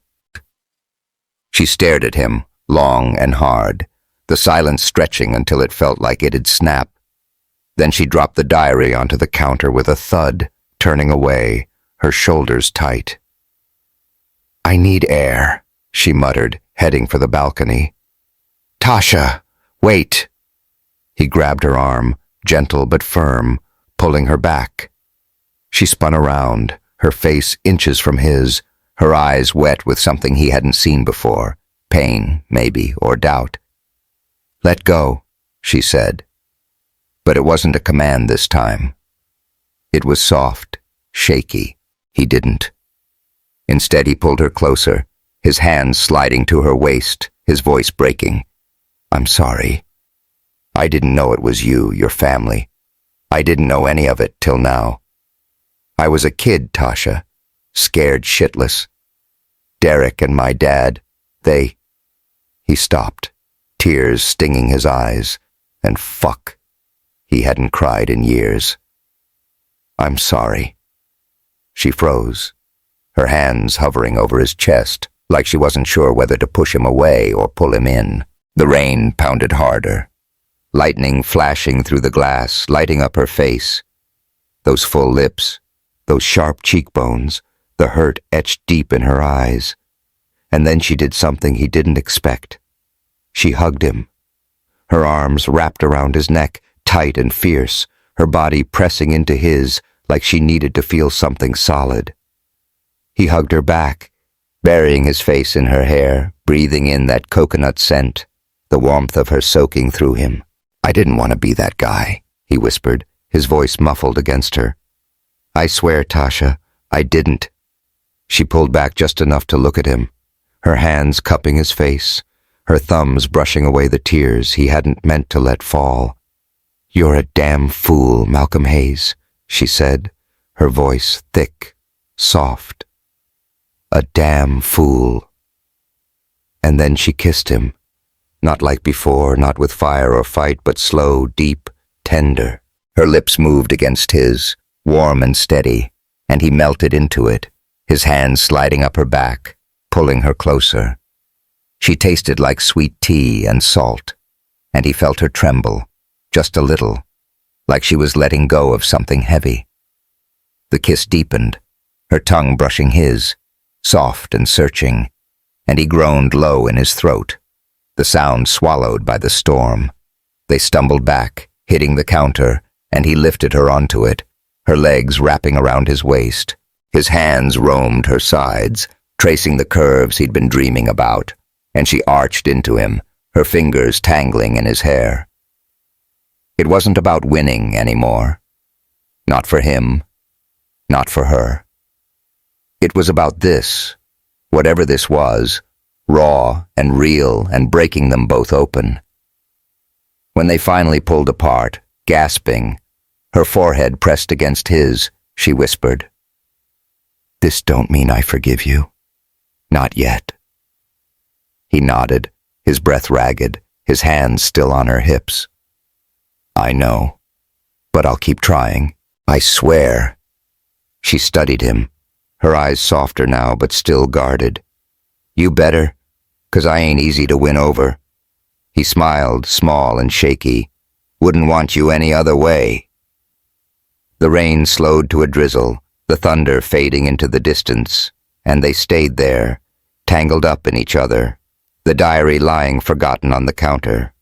Speaker 1: She stared at him, long and hard, the silence stretching until it felt like it'd snap. Then she dropped the diary onto the counter with a thud, turning away, her shoulders tight. "I need air," she muttered, heading for the balcony. "Tasha, wait." He grabbed her arm, gentle but firm, pulling her back. She spun around, her face inches from his, her eyes wet with something he hadn't seen before, pain, maybe, or doubt. "Let go," she said. But it wasn't a command this time. It was soft, shaky. He didn't. Instead, he pulled her closer, his hands sliding to her waist, his voice breaking. "I'm sorry. I didn't know it was you, your family. I didn't know any of it till now. I was a kid, Tasha, scared shitless. Derek and my dad, they—" He stopped, tears stinging his eyes, and fuck, he hadn't cried in years. "I'm sorry." She froze, her hands hovering over his chest, like she wasn't sure whether to push him away or pull him in. The rain pounded harder, lightning flashing through the glass, lighting up her face. Those full lips, those sharp cheekbones, the hurt etched deep in her eyes. And then she did something he didn't expect. She hugged him, her arms wrapped around his neck, tight and fierce, her body pressing into his like she needed to feel something solid. He hugged her back, burying his face in her hair, breathing in that coconut scent, the warmth of her soaking through him. "I didn't want to be that guy," he whispered, his voice muffled against her. "I swear, Tasha, I didn't." She pulled back just enough to look at him, her hands cupping his face, her thumbs brushing away the tears he hadn't meant to let fall. "You're a damn fool, Malcolm Hayes," she said, her voice thick, soft. "A damn fool." And then she kissed him, not like before, not with fire or fight, but slow, deep, tender. Her lips moved against his, warm and steady, and he melted into it, his hands sliding up her back, pulling her closer. She tasted like sweet tea and salt, and he felt her tremble, just a little, like she was letting go of something heavy. The kiss deepened, her tongue brushing his, soft and searching, and he groaned low in his throat, the sound swallowed by the storm. They stumbled back, hitting the counter, and he lifted her onto it, her legs wrapping around his waist. His hands roamed her sides, tracing the curves he'd been dreaming about, and she arched into him, her fingers tangling in his hair. It wasn't about winning anymore. Not for him, not for her. It was about this, whatever this was, raw and real and breaking them both open. When they finally pulled apart, gasping, her forehead pressed against his, she whispered, "This don't mean I forgive you. Not yet." He nodded, his breath ragged, his hands still on her hips. "I know, but I'll keep trying. I swear." She studied him, her eyes softer now but still guarded. "You better, 'cause I ain't easy to win over." He smiled, small and shaky. "Wouldn't want you any other way." The rain slowed to a drizzle, the thunder fading into the distance, and they stayed there, tangled up in each other, the diary lying forgotten on the counter.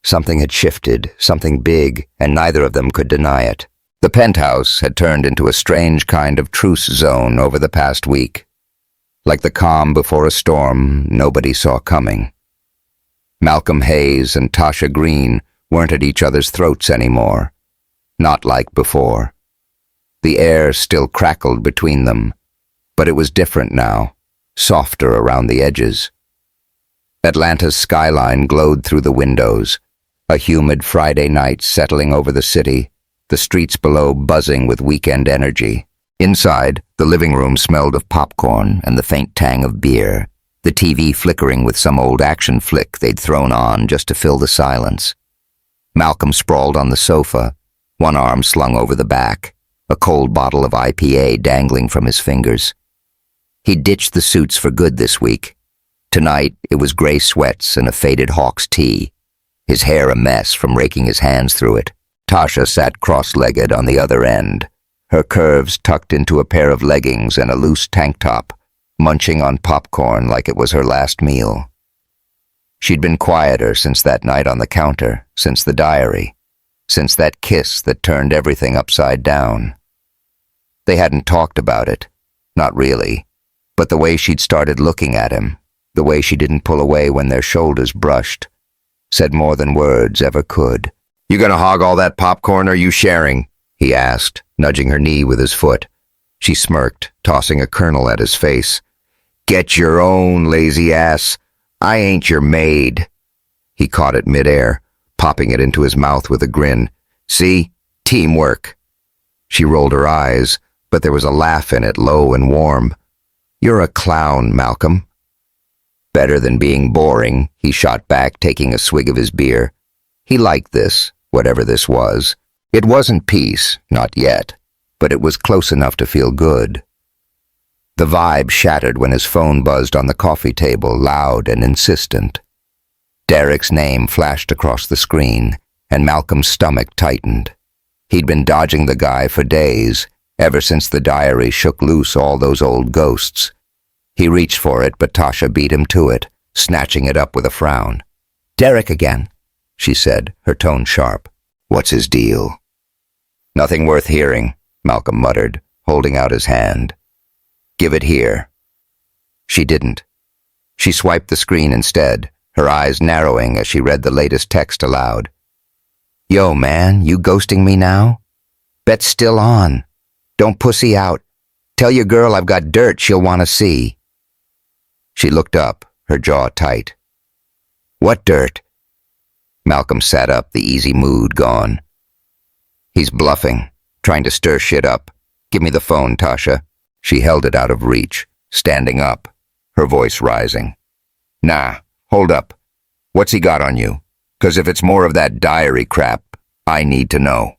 Speaker 1: Something had shifted, something big, and neither of them could deny it. The penthouse had turned into a strange kind of truce zone over the past week. Like the calm before a storm nobody saw coming. Malcolm Hayes and Tasha Green weren't at each other's throats anymore. Not like before. The air still crackled between them, but it was different now, softer around the edges. Atlanta's skyline glowed through the windows, a humid Friday night settling over the city, the streets below buzzing with weekend energy. Inside, the living room smelled of popcorn and the faint tang of beer, the TV flickering with some old action flick they'd thrown on just to fill the silence. Malcolm sprawled on the sofa, one arm slung over the back, a cold bottle of IPA dangling from his fingers. He'd ditched the suits for good this week. Tonight, it was gray sweats and a faded Hawks tee, his hair a mess from raking his hands through it. Tasha sat cross-legged on the other end, her curves tucked into a pair of leggings and a loose tank top, munching on popcorn like it was her last meal. She'd been quieter since that night on the counter, since the diary, since that kiss that turned everything upside down. They hadn't talked about it, not really, but the way she'd started looking at him, the way she didn't pull away when their shoulders brushed, said more than words ever could. "You gonna hog all that popcorn or you sharing?" he asked, nudging her knee with his foot. She smirked, tossing a kernel at his face. "Get your own, lazy ass. I ain't your maid." He caught it midair, popping it into his mouth with a grin. "See? Teamwork." She rolled her eyes, but there was a laugh in it, low and warm. "You're a clown, Malcolm." "Better than being boring," he shot back, taking a swig of his beer. He liked this, whatever this was. It wasn't peace, not yet, but it was close enough to feel good. The vibe shattered when his phone buzzed on the coffee table, loud and insistent. Derek's name flashed across the screen, and Malcolm's stomach tightened. He'd been dodging the guy for days, ever since the diary shook loose all those old ghosts. He reached for it, but Tasha beat him to it, snatching it up with a frown. "Derek again," she said, her tone sharp. "What's his deal?" "Nothing worth hearing," Malcolm muttered, holding out his hand. "Give it here." She didn't. She swiped the screen instead, her eyes narrowing as she read the latest text aloud. "Yo, man, you ghosting me now? Bet's still on. Don't pussy out. Tell your girl I've got dirt she'll want to see." She looked up, her jaw tight. "What dirt?" Malcolm sat up, the easy mood gone. "He's bluffing, trying to stir shit up. Give me the phone, Tasha." She held it out of reach, standing up, her voice rising. "Nah, hold up. What's he got on you? 'Cause if it's more of that diary crap, I need to know."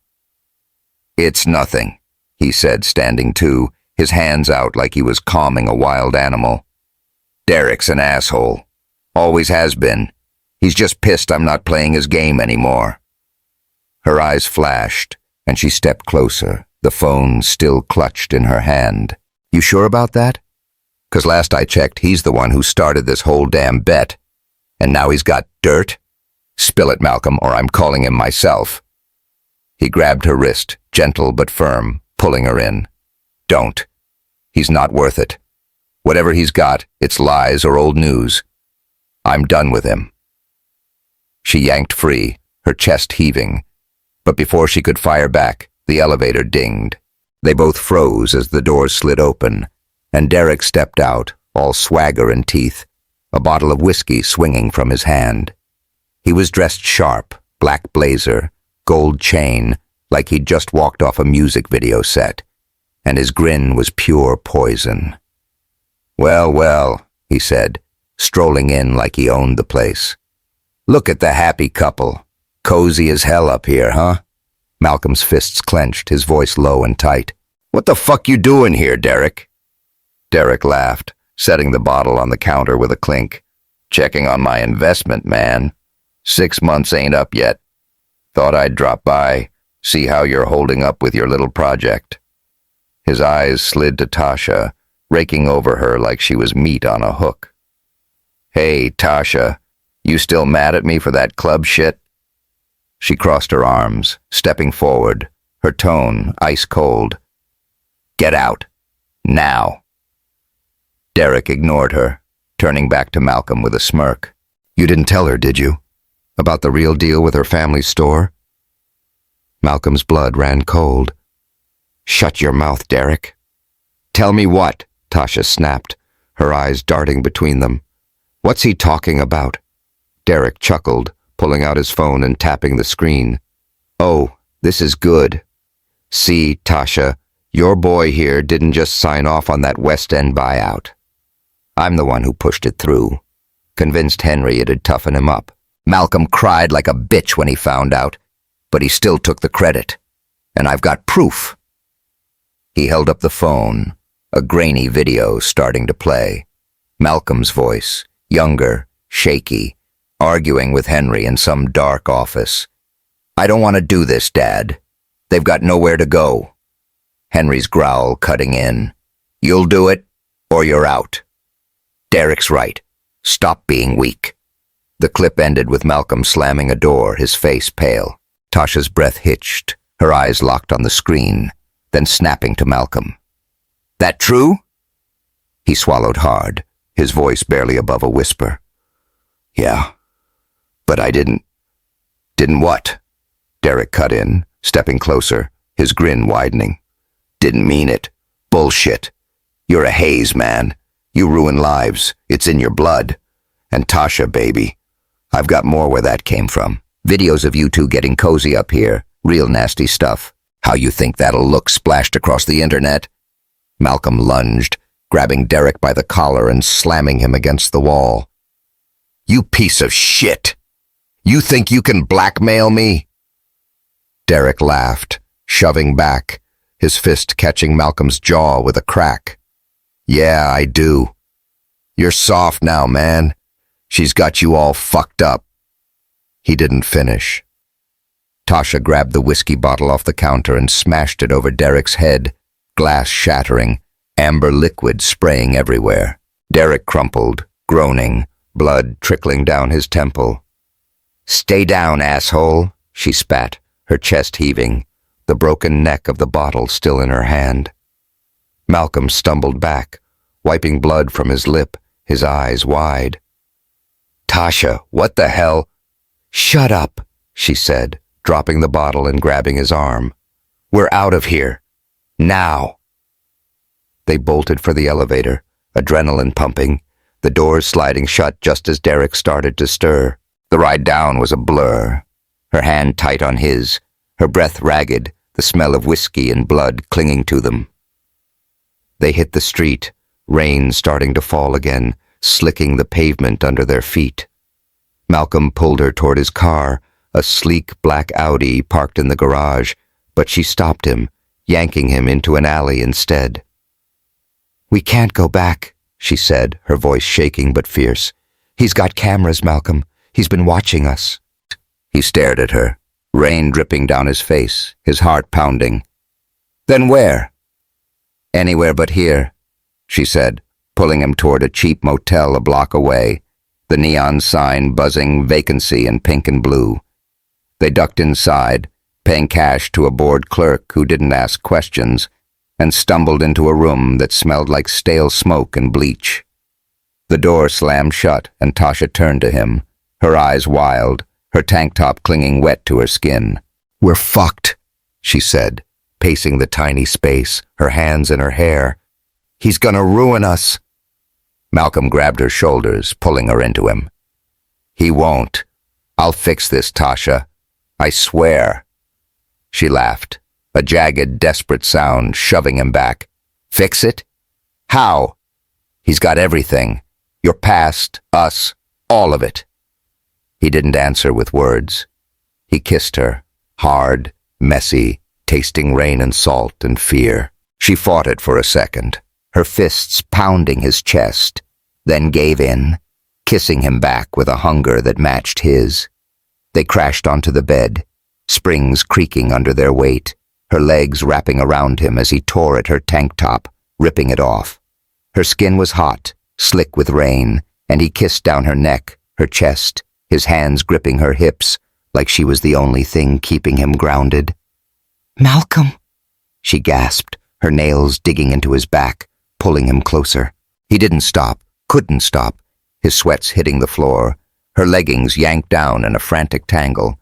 Speaker 1: "It's nothing," he said, standing too, his hands out like he was calming a wild animal. "Derek's an asshole. Always has been. He's just pissed I'm not playing his game anymore." Her eyes flashed, and she stepped closer, the phone still clutched in her hand. "You sure about that? 'Cause last I checked, he's the one who started this whole damn bet. And now he's got dirt? Spill it, Malcolm, or I'm calling him myself." He grabbed her wrist, gentle but firm, pulling her in. "Don't. He's not worth it. Whatever he's got, it's lies or old news. I'm done with him." She yanked free, her chest heaving, but before she could fire back, the elevator dinged. They both froze as the doors slid open, and Derek stepped out, all swagger and teeth, a bottle of whiskey swinging from his hand. He was dressed sharp, black blazer, gold chain, like he'd just walked off a music video set, and his grin was pure poison. "Well, well," he said, strolling in like he owned the place. "Look at the happy couple. Cozy as hell up here, huh?" Malcolm's fists clenched, his voice low and tight. "What the fuck you doing here, Derek?" Derek laughed, setting the bottle on the counter with a clink. "Checking on my investment, man. 6 months ain't up yet. Thought I'd drop by, see how you're holding up with your little project." His eyes slid to Tasha, raking over her like she was meat on a hook. "Hey, Tasha, you still mad at me for that club shit?" She crossed her arms, stepping forward, her tone ice cold. "Get out. Now." Derek ignored her, turning back to Malcolm with a smirk. "You didn't tell her, did you? About the real deal with her family's store?" Malcolm's blood ran cold. "Shut your mouth, Derek." "Tell me what?" Tasha snapped, her eyes darting between them. "What's he talking about?" Derek chuckled, pulling out his phone and tapping the screen. "Oh, this is good. See, Tasha, your boy here didn't just sign off on that West End buyout. I'm the one who pushed it through. Convinced Henry it'd toughen him up. Malcolm cried like a bitch when he found out, but he still took the credit. And I've got proof." He held up the phone, a grainy video starting to play. Malcolm's voice, younger, shaky, arguing with Henry in some dark office. "I don't want to do this, Dad. They've got nowhere to go." Henry's growl cutting in. "You'll do it, or you're out." Derek's right. Stop being weak. The clip ended with Malcolm slamming a door, his face pale. Tasha's breath hitched, her eyes locked on the screen, then snapping to Malcolm. "That true?" He swallowed hard, his voice barely above a whisper. "Yeah, but I didn't." Didn't what? Derek cut in, stepping closer, his grin widening. Didn't mean it. Bullshit. You're a haze, man. You ruin lives. It's in your blood. And Tasha, baby. I've got more where that came from. Videos of you two getting cozy up here. Real nasty stuff. How you think that'll look splashed across the internet? Malcolm lunged, grabbing Derek by the collar and slamming him against the wall. You piece of shit! You think you can blackmail me? Derek laughed, shoving back, his fist catching Malcolm's jaw with a crack. Yeah, I do. You're soft now, man. She's got you all fucked up. He didn't finish. Tasha grabbed the whiskey bottle off the counter and smashed it over Derek's head, glass shattering, amber liquid spraying everywhere. Derek crumpled, groaning, blood trickling down his temple. Stay down, asshole, she spat, her chest heaving, the broken neck of the bottle still in her hand. Malcolm stumbled back, wiping blood from his lip, his eyes wide. Tasha, what the hell? Shut up, she said, dropping the bottle and grabbing his arm. We're out of here. Now. They bolted for the elevator, adrenaline pumping, the doors sliding shut just as Derek started to stir. The ride down was a blur, her hand tight on his, her breath ragged, the smell of whiskey and blood clinging to them. They hit the street, rain starting to fall again, slicking the pavement under their feet. Malcolm pulled her toward his car, a sleek black Audi parked in the garage, but she stopped him, yanking him into an alley instead. We can't go back, she said, her voice shaking but fierce. He's got cameras, Malcolm. He's been watching us. He stared at her, rain dripping down his face, his heart pounding. Then where? Anywhere but here, she said, pulling him toward a cheap motel a block away, the neon sign buzzing vacancy in pink and blue. They ducked inside, paying cash to a bored clerk who didn't ask questions, and stumbled into a room that smelled like stale smoke and bleach. The door slammed shut, and Tasha turned to him, her eyes wild, her tank top clinging wet to her skin. We're fucked, she said, pacing the tiny space, her hands in her hair. He's gonna ruin us. Malcolm grabbed her shoulders, pulling her into him. He won't. I'll fix this, Tasha. I swear. She laughed, a jagged, desperate sound shoving him back. Fix it? How? He's got everything. Your past, us, all of it. He didn't answer with words. He kissed her, hard, messy, tasting rain and salt and fear. She fought it for a second, her fists pounding his chest, then gave in, kissing him back with a hunger that matched his. They crashed onto the bed, springs creaking under their weight, her legs wrapping around him as he tore at her tank top, ripping it off. Her skin was hot, slick with rain, and he kissed down her neck, her chest, his hands gripping her hips like she was the only thing keeping him grounded. Malcolm, she gasped, her nails digging into his back, pulling him closer. He didn't stop, couldn't stop, his sweats hitting the floor, her leggings yanked down in a frantic tangle.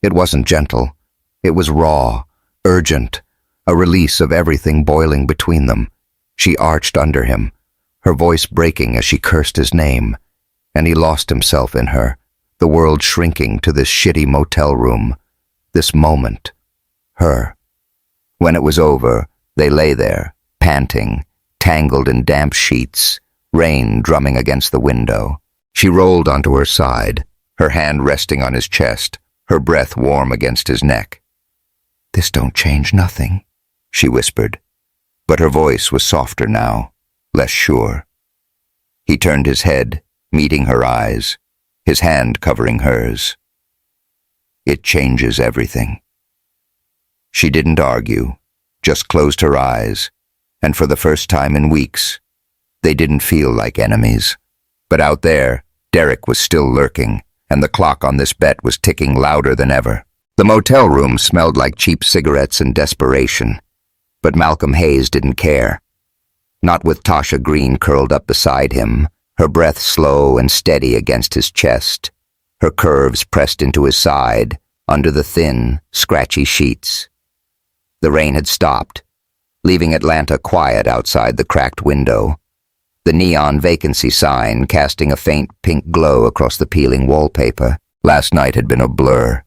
Speaker 1: It wasn't gentle. It was raw, urgent, a release of everything boiling between them. She arched under him, her voice breaking as she cursed his name, and he lost himself in her, the world shrinking to this shitty motel room, this moment, her. When it was over, they lay there, panting, tangled in damp sheets, rain drumming against the window. She rolled onto her side, her hand resting on his chest, her breath warm against his neck. This don't change nothing, she whispered, but her voice was softer now, less sure. He turned his head, meeting her eyes, his hand covering hers. It changes everything. She didn't argue, just closed her eyes, and for the first time in weeks, they didn't feel like enemies. But out there, Derek was still lurking, and the clock on this bet was ticking louder than ever. The motel room smelled like cheap cigarettes and desperation, but Malcolm Hayes didn't care. Not with Tasha Green curled up beside him, her breath slow and steady against his chest, her curves pressed into his side, under the thin, scratchy sheets. The rain had stopped, leaving Atlanta quiet outside the cracked window, the neon vacancy sign casting a faint pink glow across the peeling wallpaper. Last night had been a blur.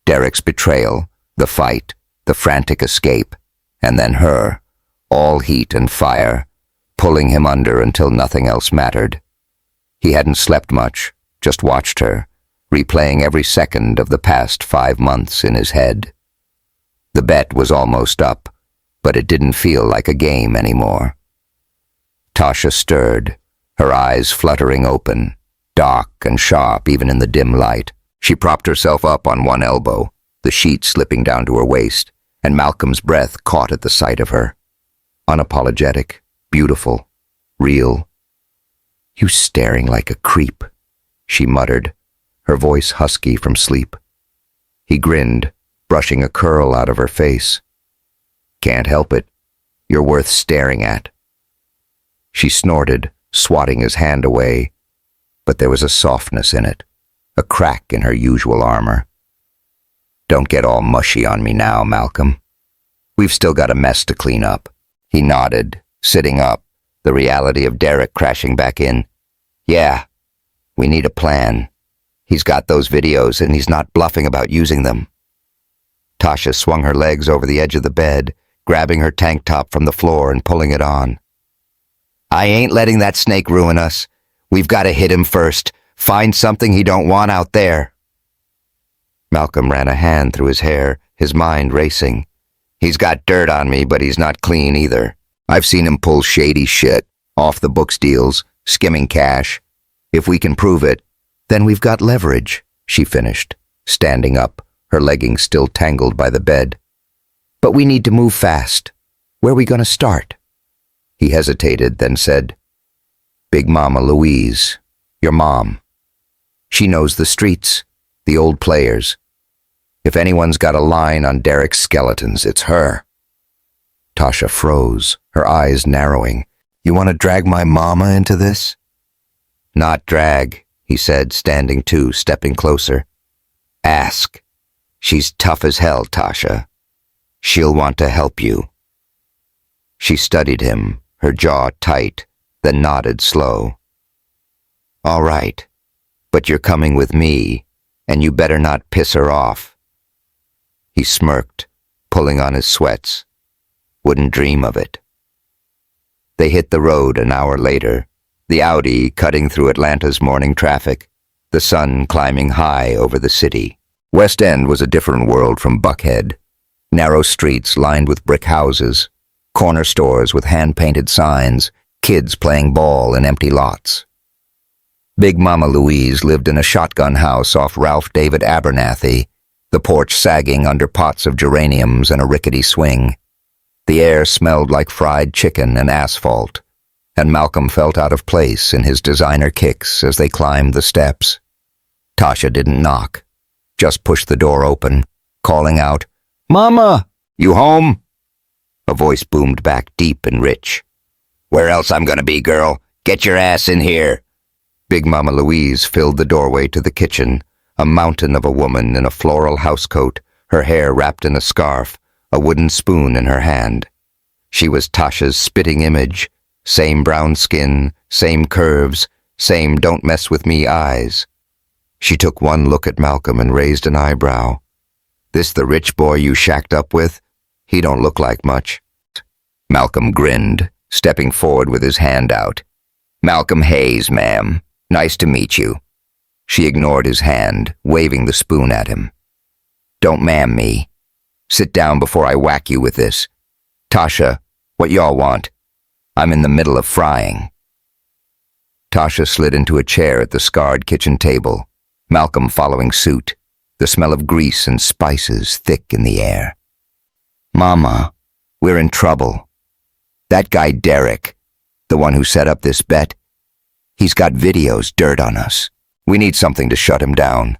Speaker 1: Derek's betrayal, the fight, the frantic escape, and then her, all heat and fire, pulling him under until nothing else mattered. He hadn't slept much, just watched her, replaying every second of the past 5 months in his head. The bet was almost up, but it didn't feel like a game anymore. Tasha stirred, her eyes fluttering open, dark and sharp even in the dim light. She propped herself up on one elbow, the sheet slipping down to her waist, and Malcolm's breath caught at the sight of her. Unapologetic, beautiful, real. "You staring like a creep," she muttered, her voice husky from sleep. He grinned, brushing a curl out of her face. "Can't help it. You're worth staring at." She snorted, swatting his hand away, but there was a softness in it, a crack in her usual armor. "Don't get all mushy on me now, Malcolm. We've still got a mess to clean up." He nodded, sitting up, the reality of Derek crashing back in. "Yeah, we need a plan. He's got those videos and he's not bluffing about using them." Tasha swung her legs over the edge of the bed, grabbing her tank top from the floor and pulling it on. "I ain't letting that snake ruin us. We've got to hit him first. Find something he don't want out there." Malcolm ran a hand through his hair, his mind racing. "He's got dirt on me, but he's not clean either. I've seen him pull shady shit, off the books deals, skimming cash. If we can prove it, then we've got leverage," she finished, standing up, her leggings still tangled by the bed. "But we need to move fast. Where are we going to start?" He hesitated, then said, "Big Mama Louise, your mom. She knows the streets, the old players. If anyone's got a line on Derek's skeletons, it's her." Tasha froze, her eyes narrowing. "You want to drag my mama into this?" "Not drag," he said, standing too, stepping closer. "Ask. She's tough as hell, Tasha. She'll want to help you." She studied him, her jaw tight, then nodded slow. "All right, but you're coming with me, and you better not piss her off." He smirked, pulling on his sweats. Wouldn't dream of it. They hit the road an hour later, the Audi cutting through Atlanta's morning traffic, the sun climbing high over the city. West End was a different world from Buckhead. Narrow streets lined with brick houses, corner stores with hand-painted signs, kids playing ball in empty lots. Big Mama Louise lived in a shotgun house off Ralph David Abernathy, the porch sagging under pots of geraniums and a rickety swing. The air smelled like fried chicken and asphalt, and Malcolm felt out of place in his designer kicks as they climbed the steps. Tasha didn't knock, just pushed the door open, calling out, "Mama, you home?" A voice boomed back deep and rich. "Where else I'm gonna be, girl? Get your ass in here." Big Mama Louise filled the doorway to the kitchen, a mountain of a woman in a floral housecoat, her hair wrapped in a scarf, a wooden spoon in her hand. She was Tasha's spitting image, same brown skin, same curves, same don't mess with me eyes. She took one look at Malcolm and raised an eyebrow. "This the rich boy you shacked up with? He don't look like much." Malcolm grinned, stepping forward with his hand out. "Malcolm Hayes, ma'am. Nice to meet you." She ignored his hand, waving the spoon at him. "Don't ma'am me. Sit down before I whack you with this. Tasha, what y'all want? I'm in the middle of frying." Tasha slid into a chair at the scarred kitchen table, Malcolm following suit, the smell of grease and spices thick in the air. "Mama, we're in trouble. That guy Derek, the one who set up this bet, he's got videos dirt on us. We need something to shut him down."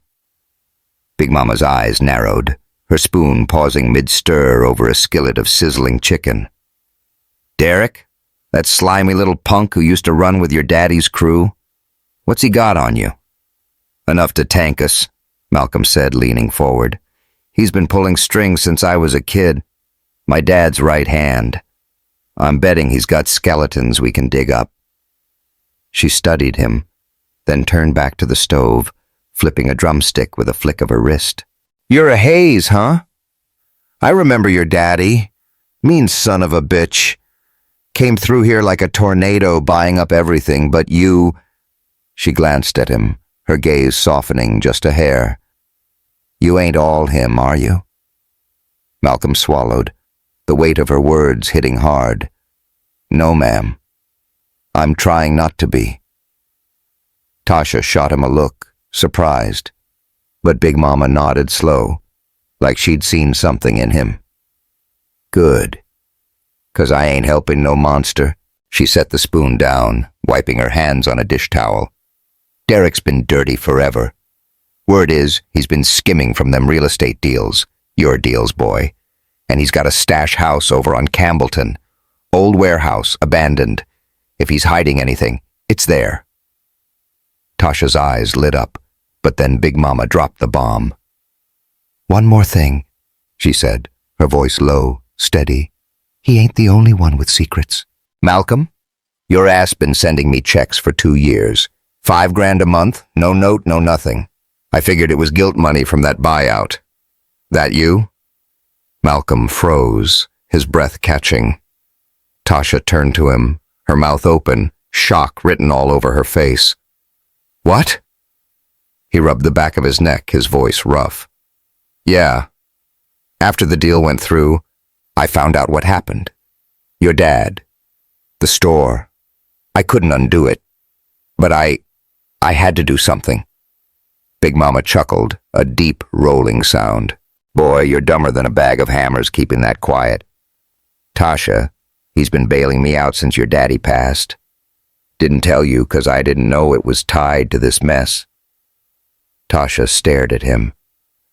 Speaker 1: Big Mama's eyes narrowed, her spoon pausing mid-stir over a skillet of sizzling chicken. "Derek? That slimy little punk who used to run with your daddy's crew? What's he got on you?" "Enough to tank us," Malcolm said, leaning forward. He's been pulling strings since I was a kid. My dad's right hand. I'm betting he's got skeletons we can dig up." She studied him, then turned back to the stove, flipping a drumstick with a flick of her wrist. "You're a Hayes, huh? I remember your daddy. Mean son of a bitch. Came through here like a tornado, buying up everything, but you—" She glanced at him, her gaze softening just a hair. "You ain't all him, are you?" Malcolm swallowed, the weight of her words hitting hard. "No, ma'am. I'm trying not to be." Tasha shot him a look, surprised, but Big Mama nodded slow, like she'd seen something in him. "Good. 'Cause I ain't helping no monster." She set the spoon down, wiping her hands on a dish towel. "Derek's been dirty forever. Word is, he's been skimming from them real estate deals, your deals, boy. And he's got a stash house over on Campbellton. Old warehouse, abandoned. If he's hiding anything, it's there." Tasha's eyes lit up, but then Big Mama dropped the bomb. "One more thing," she said, her voice low, steady. "He ain't the only one with secrets." "Malcolm, your ass been sending me checks for 2 years. $5,000 a month, no note, no nothing. I figured it was guilt money from that buyout. That you?" Malcolm froze, his breath catching. Tasha turned to him, her mouth open, shock written all over her face. "What?" He rubbed the back of his neck, his voice rough. "Yeah. After the deal went through, I found out what happened. Your dad. The store. I couldn't undo it. But I had to do something." Big Mama chuckled, a deep, rolling sound. "Boy, you're dumber than a bag of hammers keeping that quiet. Tasha, he's been bailing me out since your daddy passed. Didn't tell you 'cause I didn't know it was tied to this mess." Tasha stared at him,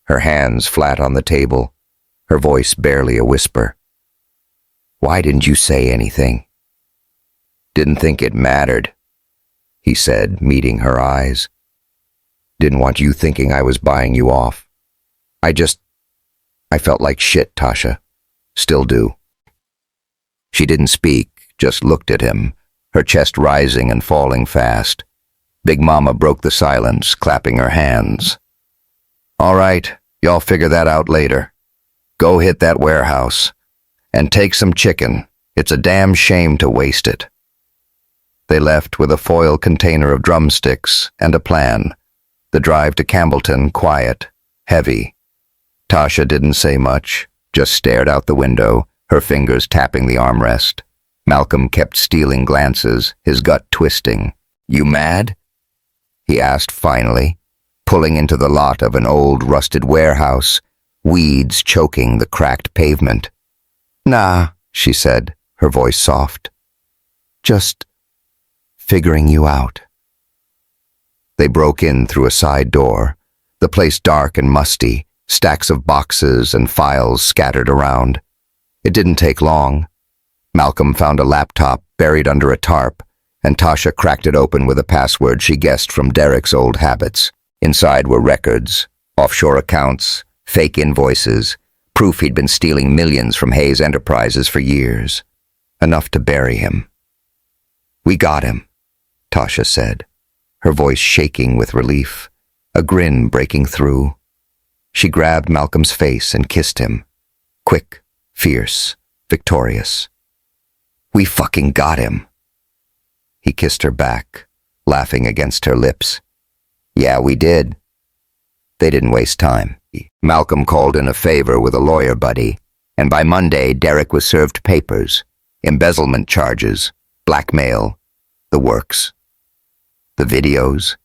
Speaker 1: her hands flat on the table, her voice barely a whisper. "Why didn't you say anything?" "Didn't think it mattered," he said, meeting her eyes. "Didn't want you thinking I was buying you off. I felt like shit, Tasha. Still do." She didn't speak, just looked at him, her chest rising and falling fast. Big Mama broke the silence, clapping her hands. "All right, y'all figure that out later. Go hit that warehouse. And take some chicken. It's a damn shame to waste it." They left with a foil container of drumsticks and a plan. The drive to Campbellton quiet, heavy. Tasha didn't say much, just stared out the window, her fingers tapping the armrest. Malcolm kept stealing glances, his gut twisting. "You mad?" he asked finally, pulling into the lot of an old rusted warehouse, weeds choking the cracked pavement. "Nah," she said, her voice soft. "Just figuring you out." They broke in through a side door, the place dark and musty, stacks of boxes and files scattered around. It didn't take long. Malcolm found a laptop buried under a tarp, and Tasha cracked it open with a password she guessed from Derek's old habits. Inside were records, offshore accounts, fake invoices, proof he'd been stealing millions from Hayes Enterprises for years. Enough to bury him. "We got him," Tasha said, her voice shaking with relief, a grin breaking through. She grabbed Malcolm's face and kissed him. Quick, fierce, victorious. "We fucking got him." He kissed her back, laughing against her lips. "Yeah, we did." They didn't waste time. Malcolm called in a favor with a lawyer buddy, and by Monday Derek was served papers, embezzlement charges, blackmail, the works. The videos?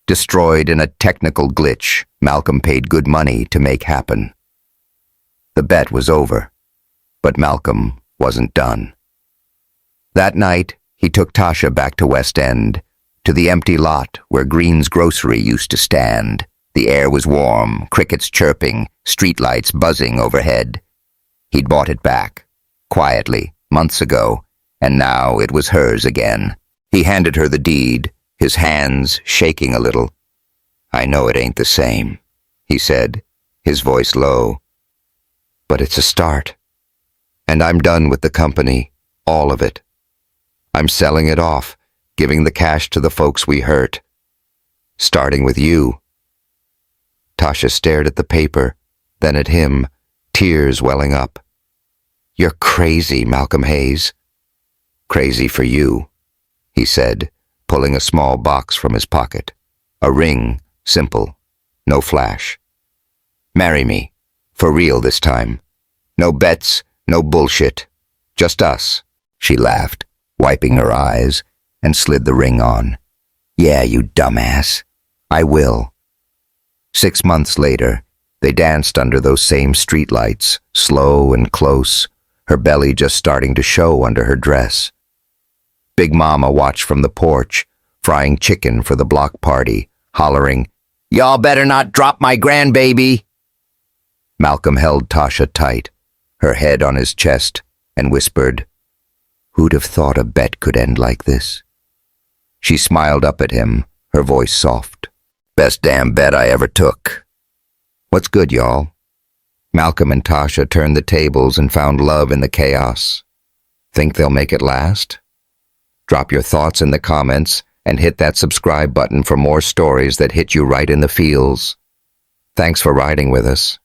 Speaker 1: Destroyed in a technical glitch Malcolm paid good money to make happen. The bet was over, but Malcolm wasn't done. That night, he took Tasha back to West End, to the empty lot where Green's grocery used to stand. The air was warm, crickets chirping, streetlights buzzing overhead. He'd bought it back, quietly, months ago, and now it was hers again. He handed her the deed, his hands shaking a little. "I know it ain't the same," he said, his voice low. But it's a start. And I'm done with the company, all of it. I'm selling it off, giving the cash to the folks we hurt. Starting with you. Tasha stared at the paper, then at him, tears welling up. You're crazy, Malcolm Hayes. Crazy for you, he said, pulling a small box from his pocket. A ring, simple, no flash. Marry me, for real this time. No bets, no bullshit. Just us. She laughed, wiping her eyes, and slid the ring on. Yeah, you dumbass. I will. 6 months later, they danced under those same streetlights, slow and close, her belly just starting to show under her dress. Big Mama watched from the porch, frying chicken for the block party, hollering, "Y'all better not drop my grandbaby!" Malcolm held Tasha tight, her head on his chest, and whispered, "Who'd have thought a bet could end like this?" She smiled up at him, her voice soft. "Best damn bet I ever took." What's good, y'all? Malcolm and Tasha turned the tables and found love in the chaos. Think they'll make it last? Drop your thoughts in the comments and hit that subscribe button for more stories that hit you right in the feels. Thanks for riding with us.